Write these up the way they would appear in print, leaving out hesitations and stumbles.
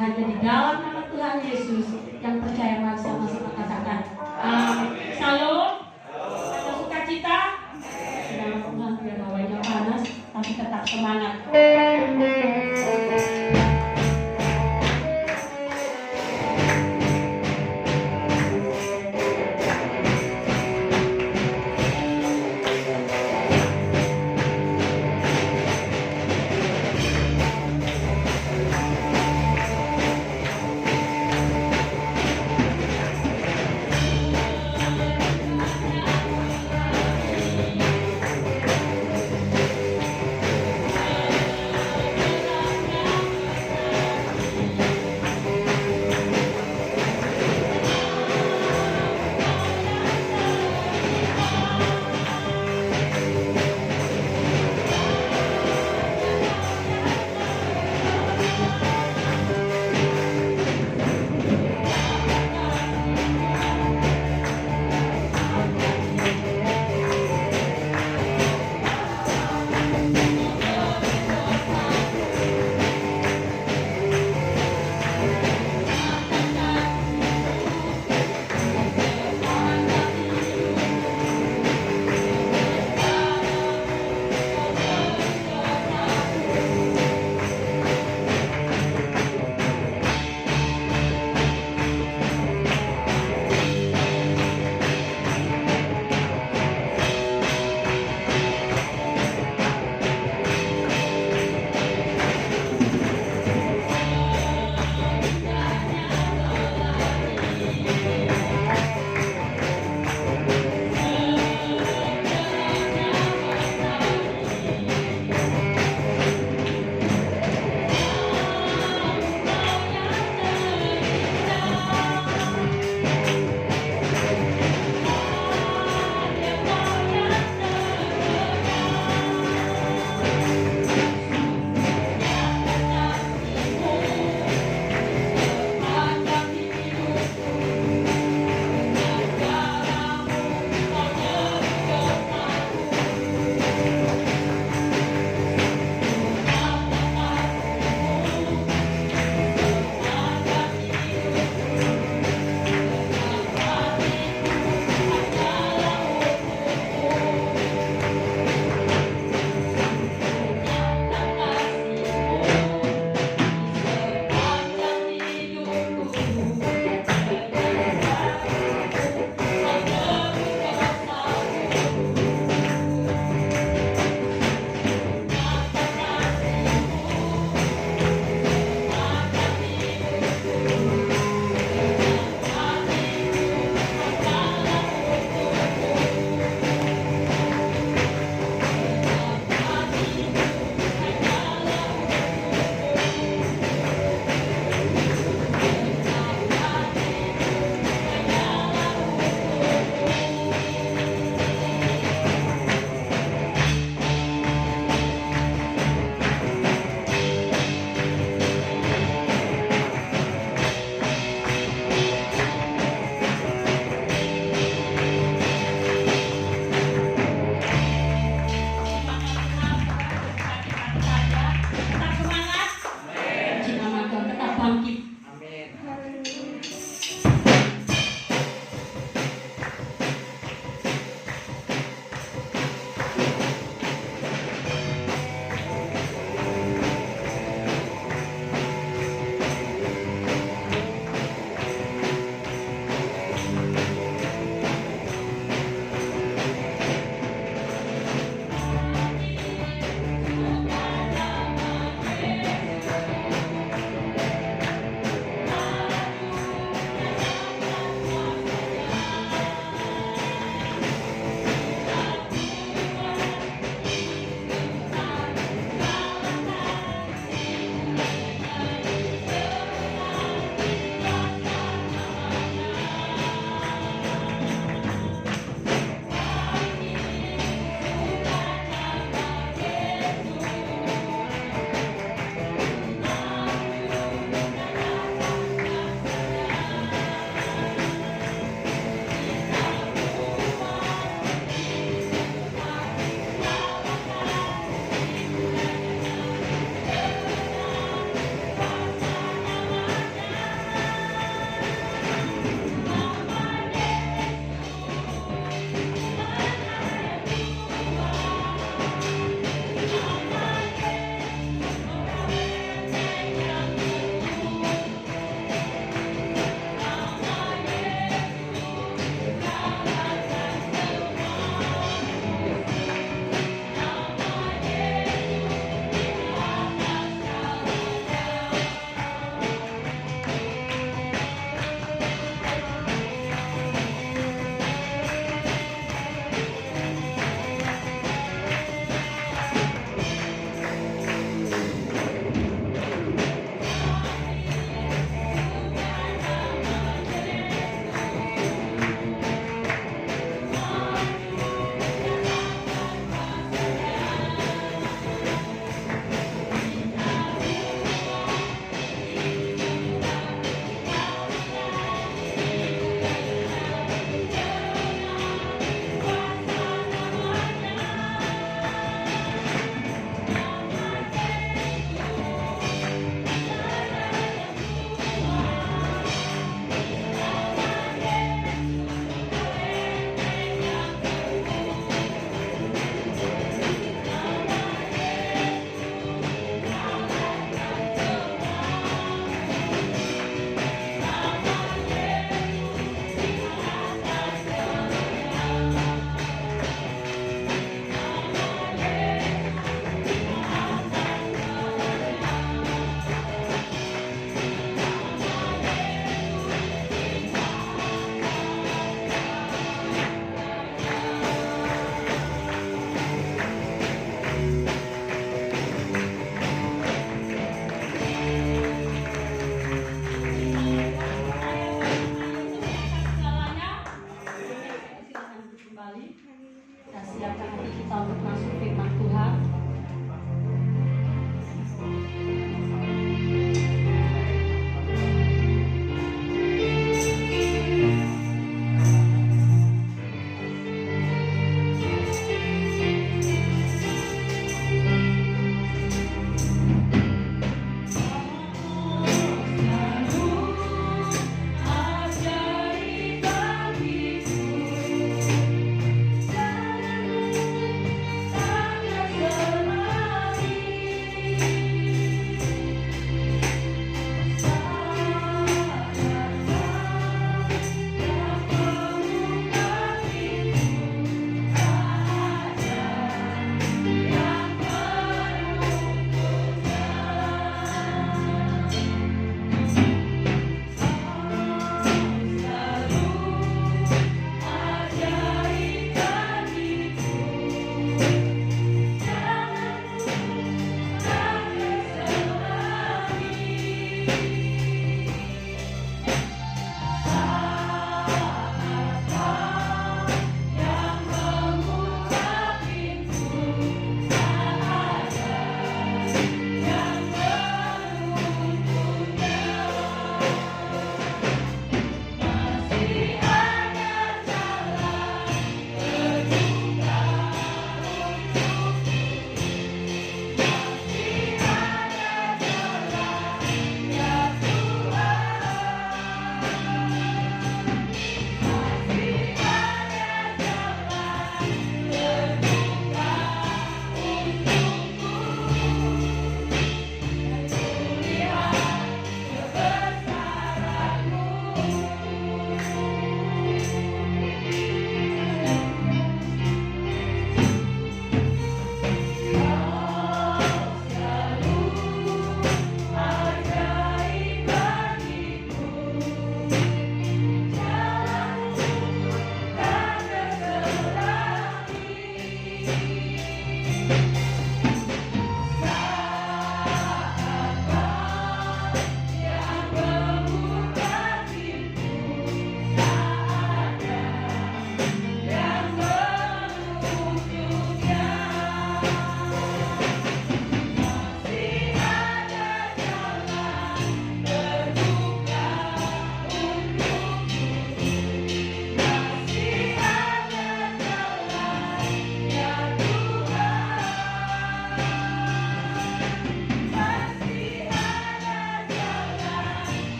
Hanya di dalam nama Tuhan Yesus yang percaya sama-sama katakan Shalom. Ada sukacita. Sedang Tuhan biar hawanya panas tapi tetap semangat.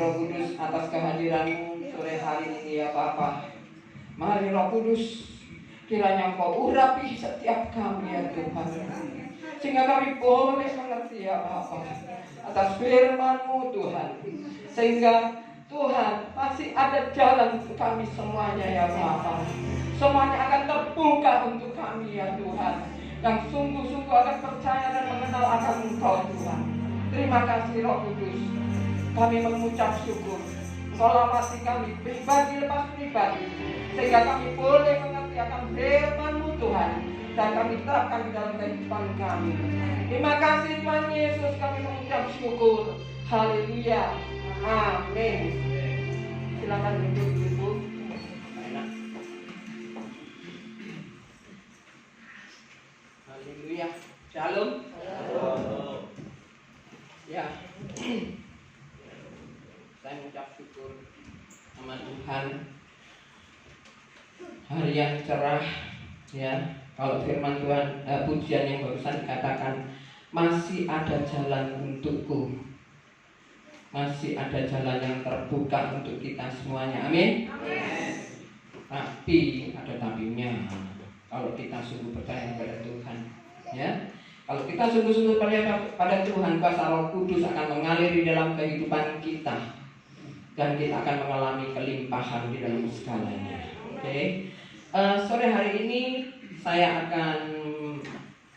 Roh Kudus atas kehadiran-Mu sore hari ini ya Bapa. Mari Roh Kudus, kiranya Engkau urapi setiap kami ya Tuhan, sehingga kami boleh mengerti ya Bapa atas firman-Mu Tuhan, sehingga Tuhan masih ada jalan untuk kami semuanya ya Bapa. Semuanya akan terbuka untuk kami ya Tuhan, yang sungguh-sungguh akan percaya dan mengenal akan Engkau Tuhan. Terima kasih Roh Kudus, kami mengucap syukur. Engkau lamati kami pribadi lepas pribadi, sehingga kami boleh mengerti akan firman-Mu Tuhan, dan kami terapkan di dalam kehidupan kami. Terima kasih Tuhan Yesus, kami mengucap syukur. Haleluya, amin. Silakan duduk Ibu. Haleluya, shalom. Ya, saya mengucap syukur sama Tuhan. Hari yang cerah, ya. Kalau firman Tuhan, pujian yang barusan dikatakan, masih ada jalan untukku, masih ada jalan yang terbuka untuk kita semuanya. Amin. Tapi ada tapinya. Kalau kita sungguh percaya kepada Tuhan, ya. Kalau kita sungguh-sungguh percaya pada Tuhan, kuasa Roh Kudus akan mengalir di dalam kehidupan kita, dan kita akan mengalami kelimpahan di dalam segalanya. Oke. Sore hari ini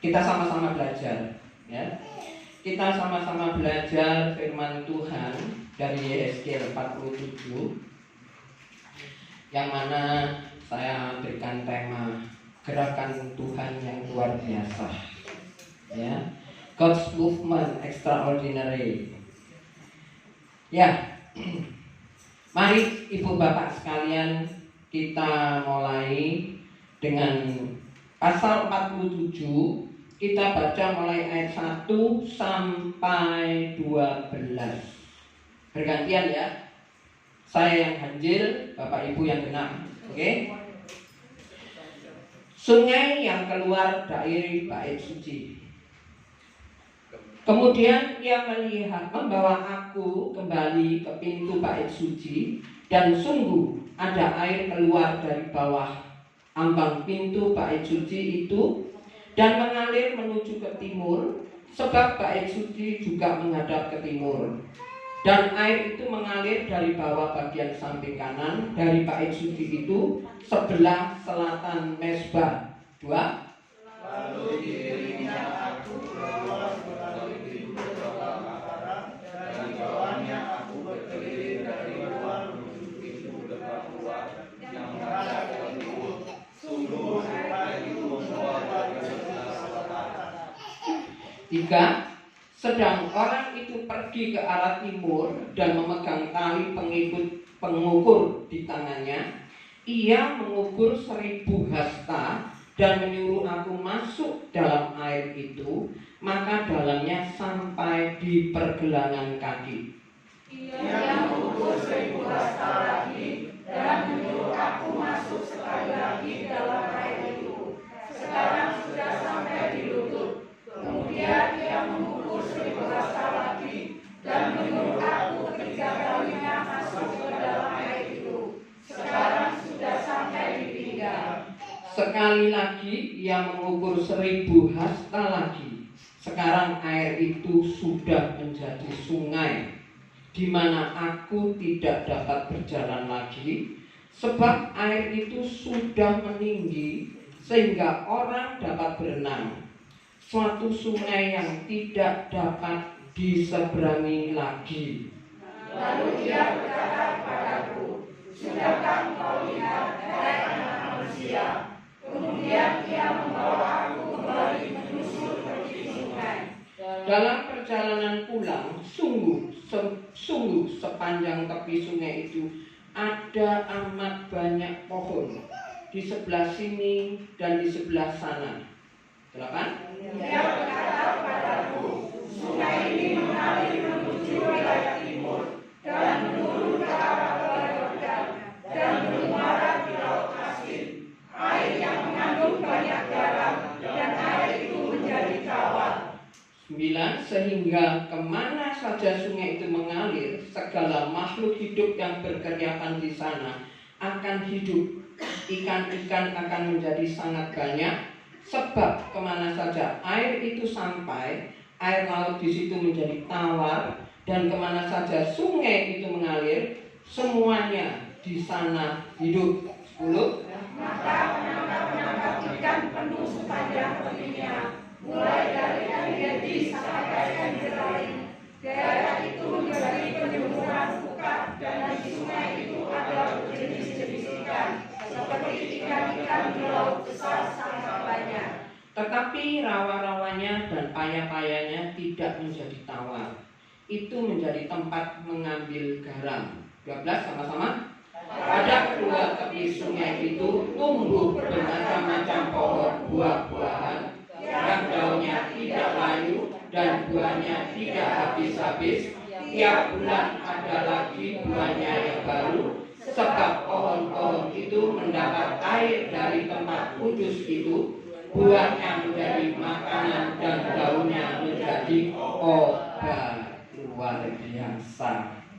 kita sama-sama belajar, ya. Kita sama-sama belajar firman Tuhan dari Yesaya 47, yang mana saya berikan tema gerakan Tuhan yang luar biasa, ya. God's movement extraordinary. Ya. Mari Ibu Bapak sekalian, kita mulai dengan pasal 47. Kita baca mulai ayat 1 sampai 12. Bergantian ya. Saya yang ganjil, Bapak Ibu yang genap. Oke? Sungai yang keluar dari bait suci. Kemudian ia membawa aku kembali ke pintu bait suci, dan sungguh ada air keluar dari bawah ambang pintu bait suci itu dan mengalir menuju ke timur, sebab bait suci juga menghadap ke timur. Dan air itu mengalir dari bawah bagian samping kanan dari bait suci itu sebelah selatan mezbah. 2. Lalu diiringnya aku keluar melalui pintu gerbang utara, dan di bawahnya aku berkeliling dari luar menuju pintu gerbang luar yang menghadap ke timur. Sungguh air itu membawa ke sebelah selatan. 3. Sedang orang itu pergi ke arah timur dan memegang tali pengukur di tangannya. Ia mengukur 1000 hasta dan menyuruh aku masuk dalam air itu, maka dalamnya sampai di pergelangan kaki. Ia mengukur 1000 hasta lagi dan menyuruh aku masuk sekali lagi dalam air itu. Sekarang sudah sampai di lutut. Kemudian ia mengukur 1000 hasta lagi dan menyuruh aku ketiga kalinya masuk ke dalam air itu. Sekarang sudah sampai di pinggang. Sekali lagi ia mengukur 1000 hasta lagi. Sekarang air itu sudah menjadi sungai, di mana aku tidak dapat berjalan lagi, sebab air itu sudah meninggi sehingga orang dapat berenang. Suatu sungai yang tidak dapat diseberangi lagi. Lalu ia berkata kepadaku, sudahkah engkau lihat, hai anak manusia? Kemudian ia membawa aku kembali menyusur tepi sungai. Dalam perjalanan pulang, sungguh sepanjang tepi sungai itu ada amat banyak pohon di sebelah sini dan di sebelah sana. Silakan. Ia berkata kepadaku, sungai ini mengalir menuju wilayah timur dan menurun ke arah Yordan dan bermuara di Laut Asin. Air yang mengandung banyak garam, dan air itu menjadi tawar. 9, sehingga kemana saja sungai itu mengalir, segala makhluk hidup yang berkeriakan di sana akan hidup. Ikan-ikan akan menjadi sangat banyak, sebab kemana saja air itu sampai, air laut di situ menjadi tawar, dan kemana saja sungai itu mengalir, semuanya di sana hidup. 10. Maka menangkap ikan penuh sepanjang tepinya, mulai dari Engedi sampai Engedi. Daerah itu menjadi penyembuhan buka, dan di sungai itu ada jenis-jenis ikan, seperti ikan-ikan di laut besar sangat banyak. Tetapi rawa-rawanya dan paya-payanya tidak menjadi tawar. Itu menjadi tempat mengambil garam. 12 sama-sama. Pada kedua tepi sungai itu tumbuh bermacam-macam pohon buah-buahan yang daunnya tidak layu dan buahnya tidak habis-habis. Tiap bulan ada lagi buahnya yang baru, sebab pohon-pohon itu mendapat air dari tempat kudus itu. Buahnya menjadi makanan dan daunnya menjadi obat. Luar biasa.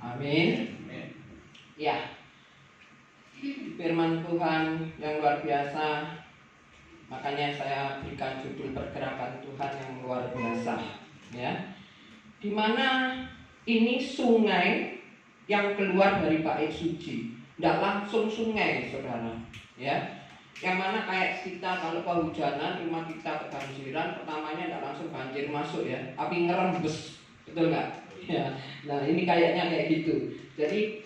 Amin. Ya, firman Tuhan yang luar biasa. Makanya saya berikan judul pergerakan Tuhan yang luar biasa. Ya, dimana ini sungai yang keluar dari bait suci, tidak langsung sungai, saudara. Ya, yang mana kayak kita kalau kehujanan rumah kita kebanjiran, pertamanya tidak langsung banjir masuk ya, tapi ngerembes, betul nggak? Ya, nah ini kayaknya kayak gitu. Jadi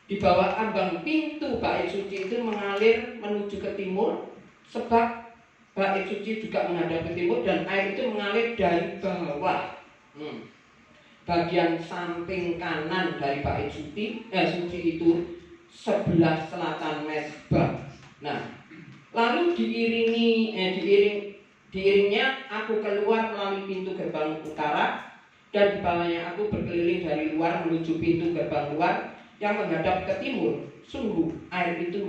di bawah ambang pintu bait suci itu mengalir menuju ke timur, sebab bait suci juga menghadap ke timur dan air itu mengalir dari bawah. Bagian samping kanan dari bait suci itu sebelah selatan mezbah. Nah, lalu diiringnya aku keluar melalui pintu gerbang utara, dan di bawahnya aku berkeliling dari luar menuju pintu gerbang luar yang menghadap ke timur. Sungguh air itu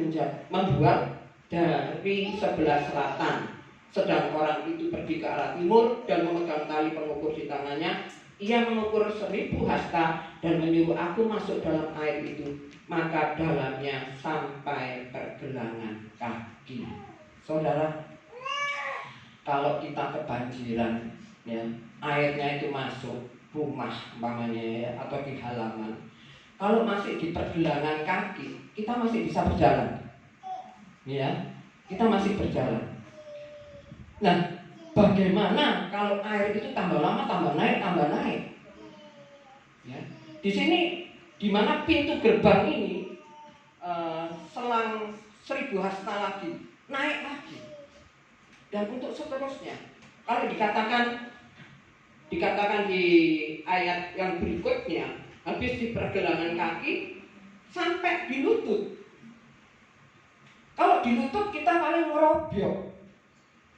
membuat dari sebelah selatan. Sedang orang itu pergi ke arah timur dan memegang tali pengukur di tangannya. Ia mengukur 1000 hasta dan menyuruh aku masuk dalam air itu. Maka dalamnya sampai pergelangan kaki. Saudara, kalau kita kebanjiran, ya, airnya itu masuk rumah umpamanya ya, atau di halaman. Kalau masih di pergelangan kaki, kita masih bisa berjalan. Ya, kita masih berjalan. Nah, bagaimana kalau air itu tambah lama tambah naik? Ya. Di sini di mana pintu gerbang ini selang 1000 hasta lagi, naik lagi. Dan untuk seterusnya, kalau dikatakan di ayat yang berikutnya, habis di pergelangan kaki sampai di lutut. Kalau di lutut kita paling merobyok,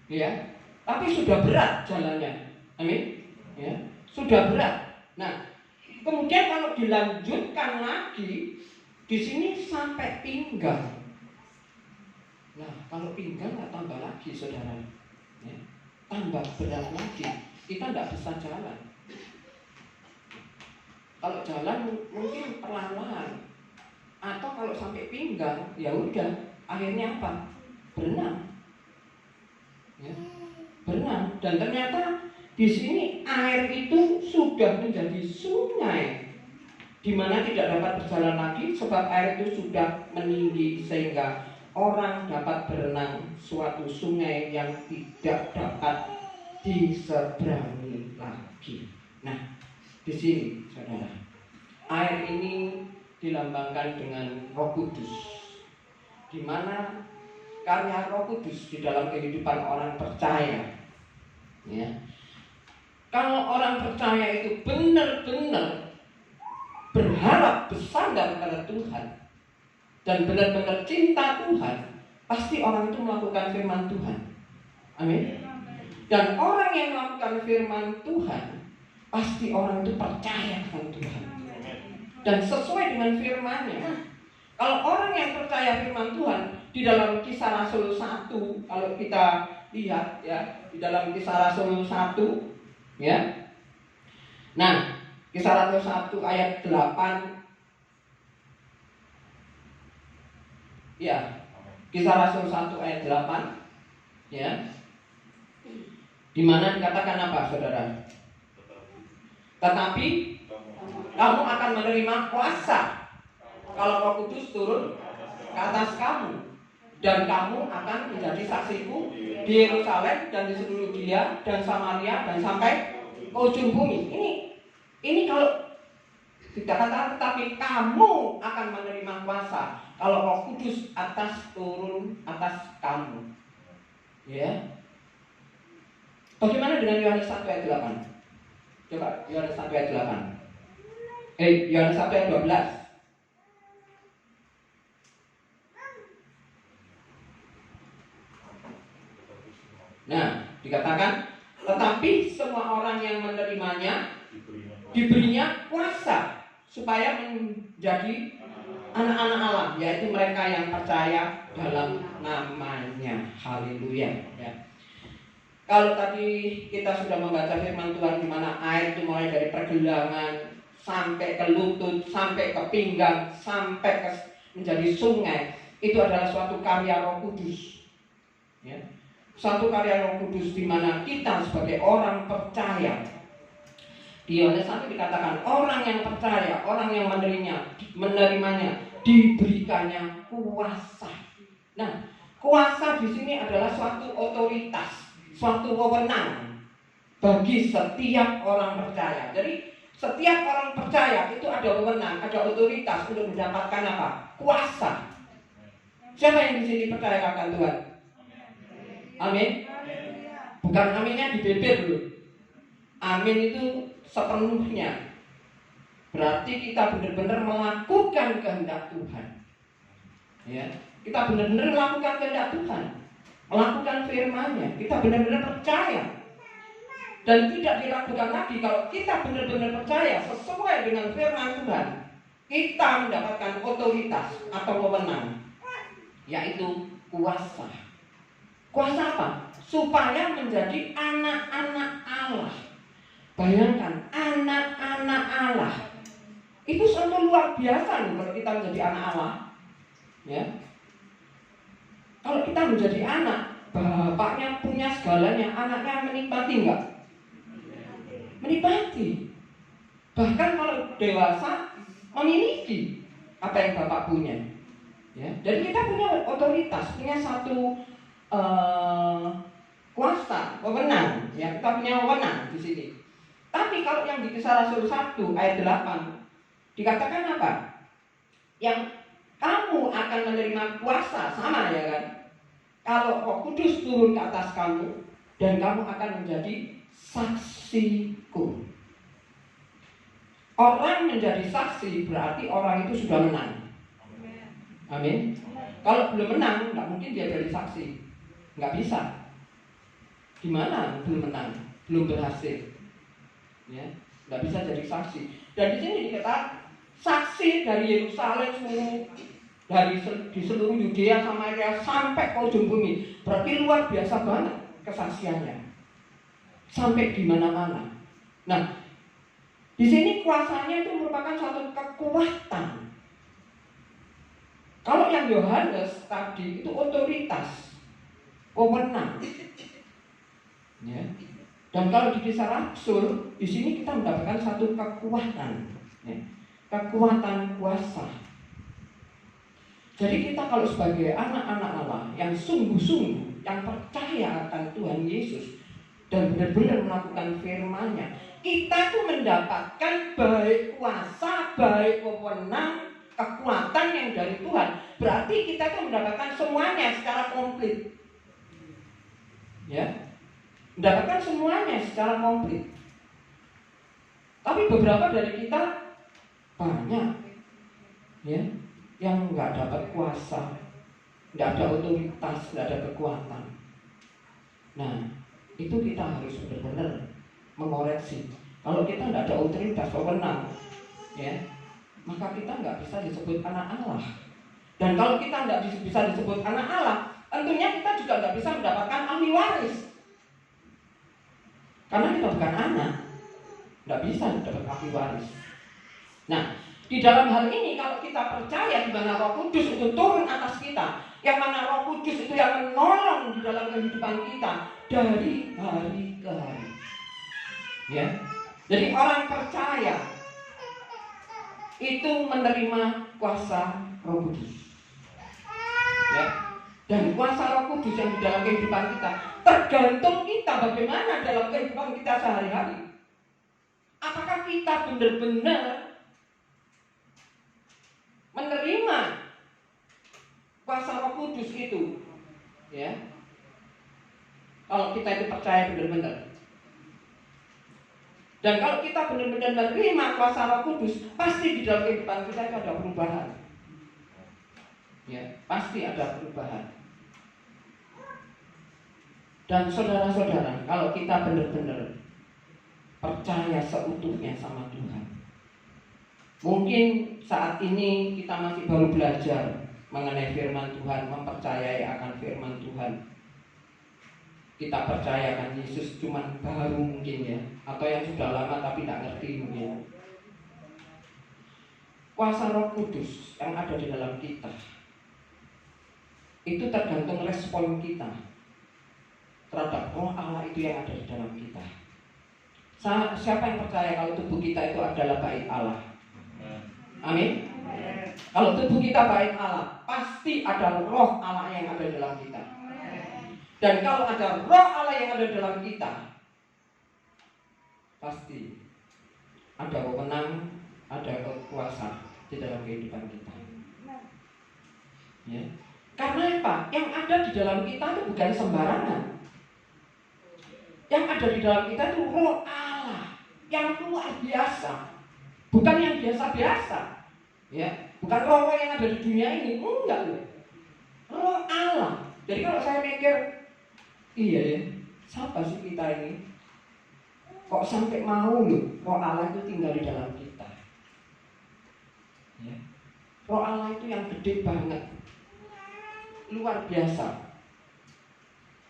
ya. Tapi sudah berat jalannya, amin. Ya, sudah berat. Nah, kemudian kalau dilanjutkan lagi, di sini sampai pinggang. Nah, kalau pinggang nggak tambah lagi, saudara, ya, tambah berat lagi. Kita nggak bisa jalan. Kalau jalan mungkin perlahan-lahan, atau kalau sampai pinggang, ya udah, akhirnya apa? Berenang. Ya, berenang. Dan ternyata di sini air itu sudah menjadi sungai, di mana tidak dapat berjalan lagi, sebab air itu sudah meninggi sehingga orang dapat berenang, suatu sungai yang tidak dapat diseberangi lagi. Nah, di sini, saudara, air ini dilambangkan dengan Roh Kudus, di mana karya Roh Kudus di dalam kehidupan orang percaya. Ya, kalau orang percaya itu benar-benar berharap bersandar pada Tuhan dan benar-benar cinta Tuhan, pasti orang itu melakukan firman Tuhan. Amin. Dan orang yang melakukan firman Tuhan, pasti orang itu percaya dengan Tuhan dan sesuai dengan firman-Nya. Kalau orang yang percaya firman Tuhan, di dalam Kisah Rasul 1, kalau kita lihat ya, di dalam Kisah Rasul 1 ya, Nah, Kisah Rasul 1 ayat 8. Ya, Kisah Rasul 1 ayat 8. Ya. Di mana dikatakan apa, Saudara? Tetapi kamu akan menerima kuasa kalau Roh Kudus turun ke atas kamu, dan kamu akan menjadi saksiku di Yerusalem dan di seluruh Yudea dan Samaria dan sampai ke ujung bumi. Ini kalau tidak kata tetapi kamu akan menerima kuasa kalau Roh Kudus turun atas kamu. Ya. Bagaimana dengan Yohanes 1 ayat 8? Coba Yohanes 1 ayat 8. Yohanes 1 ayat 12. Nah, dikatakan tetapi semua orang yang menerimanya diberinya kuasa supaya menjadi anak-anak Allah, yaitu mereka yang percaya dalam namanya. Haleluya. Ya. Kalau tadi kita sudah membaca firman Tuhan di mana air itu mulai dari pergelangan sampai ke lutut, sampai ke pinggang, sampai menjadi sungai, itu adalah suatu karya Roh Kudus. Ya. Suatu karya Roh Kudus di mana kita sebagai orang percaya. Di Yohanes 1 dikatakan orang yang percaya, orang yang menerimanya diberikannya kuasa. Nah, kuasa di sini adalah suatu otoritas, suatu wewenang bagi setiap orang percaya. Jadi setiap orang percaya itu ada wewenang, ada otoritas untuk mendapatkan apa? Kuasa. Siapa yang di sini percaya akan Tuhan? Amin. Bukan aminnya di bibir dulu. Amin itu sepenuhnya. Berarti kita benar-benar melakukan kehendak Tuhan. Ya, kita benar-benar melakukan kehendak Tuhan, melakukan firman-Nya. Kita benar-benar percaya. Dan tidak diragukan lagi kalau kita benar-benar percaya sesuai dengan firman Tuhan, kita mendapatkan otoritas atau wewenang, yaitu kuasa. Kuasa apa? Supaya menjadi anak-anak Allah. Bayangkan, anak-anak Allah. Itu sungguh luar biasa nih kalau kita menjadi anak Allah. Ya. Kalau kita menjadi anak, bapaknya punya segalanya, anaknya menikmati enggak? Menikmati. Bahkan kalau dewasa memiliki apa yang bapak punya. Ya. Jadi kita punya otoritas, punya satu kuasa, wewenang, ya, kita punya wewenang di sini. Tapi kalau yang di Kisah Rasul 1 ayat 8 dikatakan apa? Yang kamu akan menerima kuasa, sama ya kan? Kalau Roh Kudus turun ke atas kamu dan kamu akan menjadi saksiku. Orang menjadi saksi berarti orang itu sudah menang. Amin. Kalau belum menang, nggak mungkin dia jadi saksi. Nggak bisa. Gimana belum menang, belum berhasil, ya, nggak bisa jadi saksi. Dan di sini dikatakan saksi dari Yerusalem di seluruh Yudea Samaria sampai ke ujung bumi. Berarti luar biasa banget kesaksiannya, sampai di mana-mana. Nah, di sini kuasanya itu merupakan suatu kekuatan. Kalau yang Yohanes tadi itu otoritas, wewenang. Ya. Dan kalau di Kisah Rasul, di sini kita mendapatkan satu kekuatan, ya. Kekuatan kuasa. Jadi kita kalau sebagai anak-anak Allah yang sungguh-sungguh, yang percaya akan Tuhan Yesus dan benar-benar melakukan firman-Nya, kita tuh mendapatkan baik kuasa, baik wewenang, kekuatan yang dari Tuhan. Berarti kita tuh mendapatkan semuanya secara komplit. Ya. Mendapatkan semuanya secara komplit. Tapi beberapa dari kita banyak, ya, yang nggak dapat kuasa, nggak ada otoritas, nggak ada kekuatan. Nah, itu kita harus benar-benar mengoreksi. Kalau kita nggak ada otoritas, wewenang, ya, maka kita nggak bisa disebut anak Allah. Dan kalau kita nggak bisa disebut anak Allah, tentunya kita juga nggak bisa mendapatkan ahli waris. Karena kita bukan anak. nggak bisa dapat ahli waris. Nah, di dalam hal ini kalau kita percaya di mana Roh Kudus itu turun atas kita, yang mana Roh Kudus itu yang menolong di dalam kehidupan kita dari hari ke hari. Ya. Jadi orang percaya itu menerima kuasa Roh Kudus. Ya. Dan kuasa Roh Kudus yang di dalam kehidupan kita tergantung kita bagaimana dalam kehidupan kita sehari-hari. Apakah kita benar-benar menerima kuasa Roh Kudus itu? Ya. Kalau kita itu percaya benar-benar. Dan kalau kita benar-benar menerima kuasa Roh Kudus, pasti di dalam kehidupan kita itu ada perubahan. Ya, pasti ada perubahan. Dan saudara-saudara, kalau kita benar-benar percaya seutuhnya sama Tuhan, mungkin saat ini kita masih baru belajar mengenai firman Tuhan, mempercayai akan firman Tuhan. Kita percayakan Yesus cuman baru mungkin ya, atau yang sudah lama tapi tidak ngerti mungkin. Kuasa Roh Kudus yang ada di dalam kita itu tergantung respon kita terhadap Roh Allah itu yang ada di dalam kita. Siapa yang percaya kalau tubuh kita itu adalah bait Allah? Amin. Kalau tubuh kita bait Allah, pasti ada Roh Allah yang ada di dalam kita. Dan kalau ada Roh Allah yang ada di dalam kita, pasti ada wewenang, ada kekuasaan di dalam kehidupan kita. Ya. Karena apa? Yang ada di dalam kita itu bukan sembarangan. Yang ada di dalam kita itu Roh Allah yang luar biasa, bukan yang biasa-biasa. Ya, bukan roh yang ada di dunia ini, enggak loh. Roh Allah. Jadi kalau saya mikir, iya ya, siapa sih kita ini? Kok sampai mau loh Roh Allah itu tinggal di dalam kita? Ya. Roh Allah itu yang gede banget, luar biasa.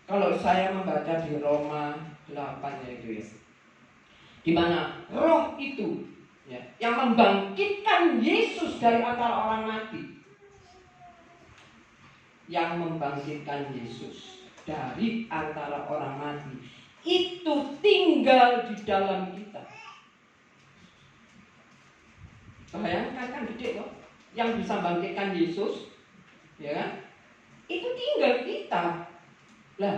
Kalau saya membaca di Roma 8 ya itu ya, di mana Roh itu ya, yang membangkitkan Yesus dari antara orang mati, yang membangkitkan Yesus dari antara orang mati itu tinggal di dalam kita. Bayangkan kan gede loh, yang bisa bangkitkan Yesus, ya kan? Itu tinggal kita. Lah,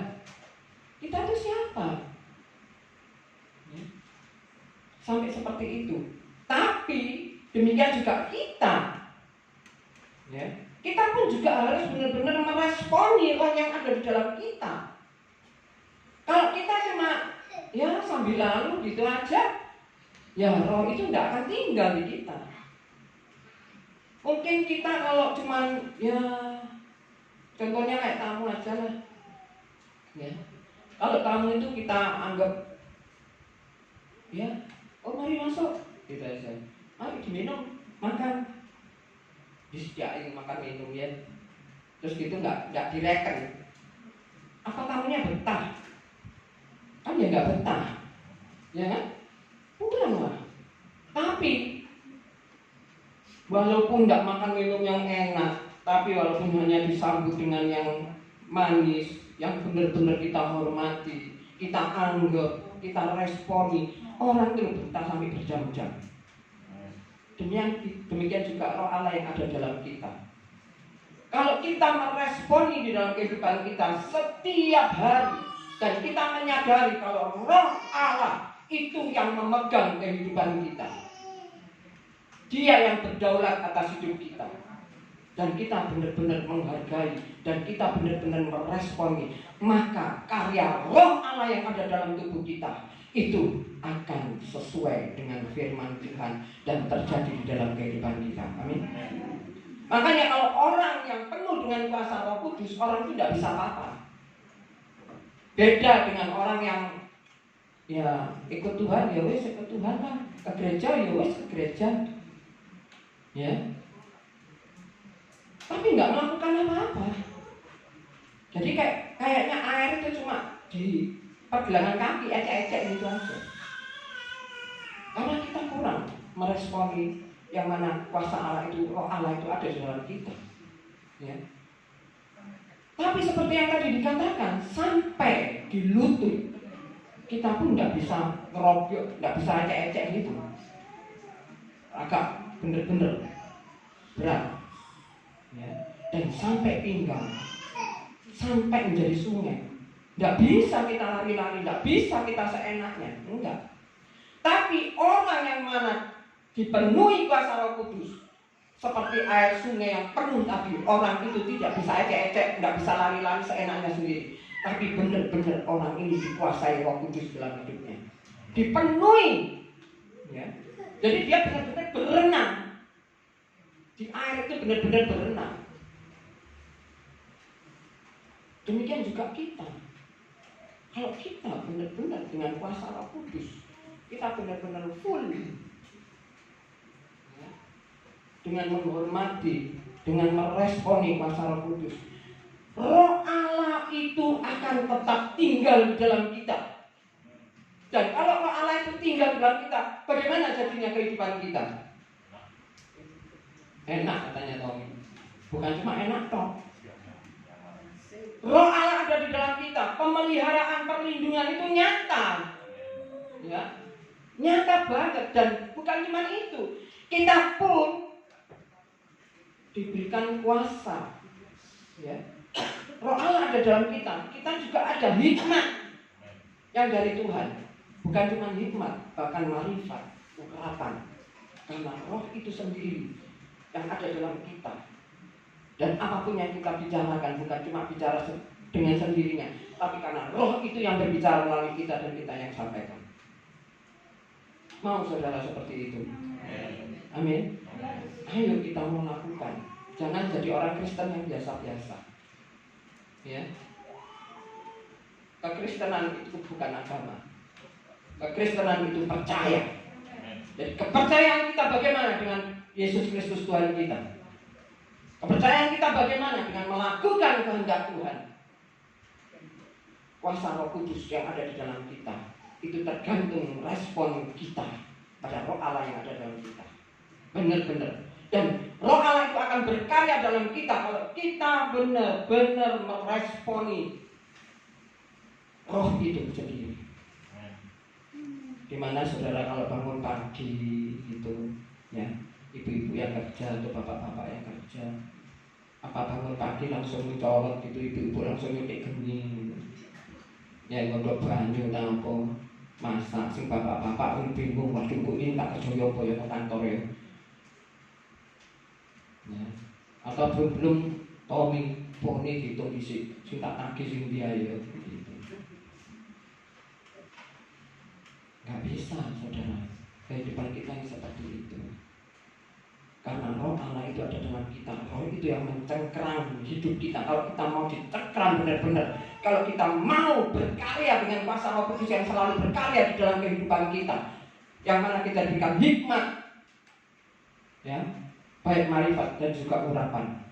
kita itu siapa? Ya. Sampai seperti itu. Tapi demikian juga kita. Ya. Kita pun juga harus benar-benar meresponi roh yang ada di dalam kita. Kalau kita cuma ya sambil lalu gitu aja, ya roh itu tidak akan tinggal di kita. Mungkin kita kalau cuma ya contohnya kayak tamu aja lah. Ya. Kalau tamu itu kita anggap ya, oh mari masuk, gitu aja. Mari diminum, makan, disediain makan minum ya. Terus gitu nggak direken. Apa tamunya betah? Kan ya nggak betah, ya kan? Bukan lah. Tapi walaupun nggak makan minum yang enak, tapi walaupun hanya disambut dengan yang manis, yang benar-benar kita hormati, kita anggap, kita responi, orang itu betah sampai berjam-jam. Demikian juga roh Allah yang ada dalam kita. Kalau kita meresponi di dalam kehidupan kita setiap hari, dan kita menyadari kalau roh Allah itu yang memegang kehidupan kita, Dia yang berdaulat atas hidup kita, dan kita benar-benar menghargai, dan kita benar-benar meresponi, maka karya roh Allah yang ada dalam tubuh kita itu akan sesuai dengan firman Tuhan dan terjadi di dalam kehidupan kita. Amin. Makanya kalau orang yang penuh dengan kuasa Roh Kudus, orang itu tidak bisa apa-apa. Beda dengan orang yang ya ikut Tuhan, ya wes ikut Tuhan lah, ke gereja ya wes ke gereja, ya. Tapi nggak melakukan apa-apa. Jadi kayaknya air itu cuma di pergelangan kaki, ecek-ecek gitu aja. meresponi yang mana kuasa Allah itu, roh Allah itu ada di dalam kita. Ya. Tapi seperti yang tadi dikatakan, sampai di lutut kita pun nggak bisa ngerobyok, nggak bisa ecek-ecek gitu. Agak bener-bener berat. Ya. Dan sampai pinggang, sampai menjadi sungai. Nggak bisa kita lari-lari, nggak bisa kita seenaknya, enggak. Tapi orang yang mana dipenuhi kuasa Roh Kudus, seperti air sungai yang penuh tadi, orang itu tidak bisa ecek-ecek, nggak bisa lari-lari seenaknya sendiri. Tapi benar-benar orang ini dikuasai Roh Kudus dalam hidupnya, dipenuhi. Ya. Jadi dia benar-benar berenang di air itu, benar-benar berenang. Demikian juga kita. Kalau kita benar-benar dengan kuasa Roh Kudus, kita benar-benar full, ya, dengan menghormati, dengan meresponi kuasa Roh Kudus, Roh Allah itu akan tetap tinggal di dalam kita. Dan kalau Roh Allah itu tinggal di dalam kita, bagaimana jadinya kehidupan kita? Enak katanya Tommy. Bukan cuma enak toh. Roh Allah ada di dalam kita, pemeliharaan, perlindungan itu nyata, ya, nyata banget. Dan bukan cuma itu, kita pun diberikan kuasa, ya. Roh Allah ada dalam kita, kita juga ada hikmat yang dari Tuhan, bukan cuma hikmat, bahkan marifat, urapan, karena Roh itu sendiri yang ada dalam kita. Dan apapun yang kita bicarakan bukan cuma bicara dengan sendirinya, tapi karena Roh itu yang berbicara melalui kita dan kita yang sampaikan. Mau saudara seperti itu? Amin. Ayo kita melakukan. Jangan jadi orang Kristen yang biasa-biasa. Ya. Kekristenan itu bukan agama. Kekristenan itu percaya. Jadi kepercayaan kita bagaimana dengan Yesus Kristus Tuhan kita? Kepercayaan kita bagaimana dengan melakukan kehendak Tuhan? Kuasa Roh Kudus yang ada di dalam kita itu tergantung respon kita pada Roh Allah yang ada dalam kita. Benar-benar. Dan Roh Allah itu akan berkarya dalam kita kalau kita benar-benar meresponi Roh itu sendiri. Dimana saudara kalau bangun pagi gitu, ya, ibu-ibu yang kerja atau bapak-bapak yang kerja, apa bangun pagi langsung mencolok gitu, ibu-ibu langsung nyutik geni, ya ngondok banyu tanpa masak, sing bapak-bapak pun bingung, waduh kok ini tak kerja apa ya ke kantor ya. Ya. Atau belum Tommy poni gitu isi, sing tak tagih sing biaya gitu. Gak bisa saudara, kehidupan kita yang seperti itu. Karena Roh Allah itu ada dalam kita. Roh itu yang mencengkeram hidup kita. Kalau kita mau dicengkeram benar-benar, kalau kita mau berkarya dengan kuasa Roh Kudus yang selalu berkarya di dalam kehidupan kita, yang mana kita diberikan hikmat, ya, baik marifat dan juga urapan,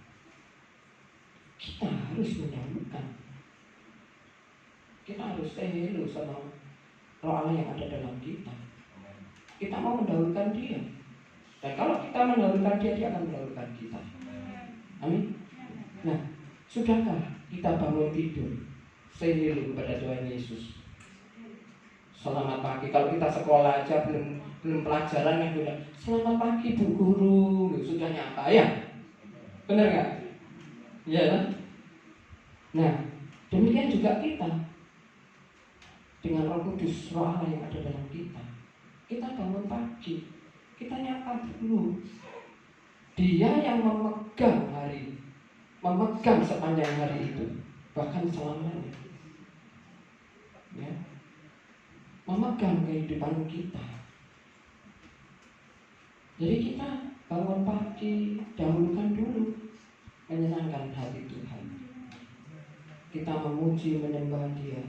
kita harus mendahulukan. Kita harus stay hello sama Roh Allah yang ada dalam kita. Kita mau mendahulukan Dia. Dan kalau kita mendahulukan Dia, Dia akan mendahulukan kita. Amin. Nah, sudahkah kita bangun tidur sehingga kepada Tuhan Yesus? Selamat pagi. Kalau kita sekolah aja belum pelajaran yang sudah selamat pagi Bu Guru, sudah nyata ya? Benar nggak? Iya kan? Nah, demikian juga kita dengan Roh Kudus, Roh Allah yang ada dalam kita. Kita bangun pagi, kita nyapa dulu. Dia yang memegang hari, memegang sepanjang hari itu, bahkan selamanya, ya, memegang kehidupan kita. Jadi kita bangun pagi, dahulukan dulu menyenangkan hati Tuhan. Kita memuji, menyembah Dia,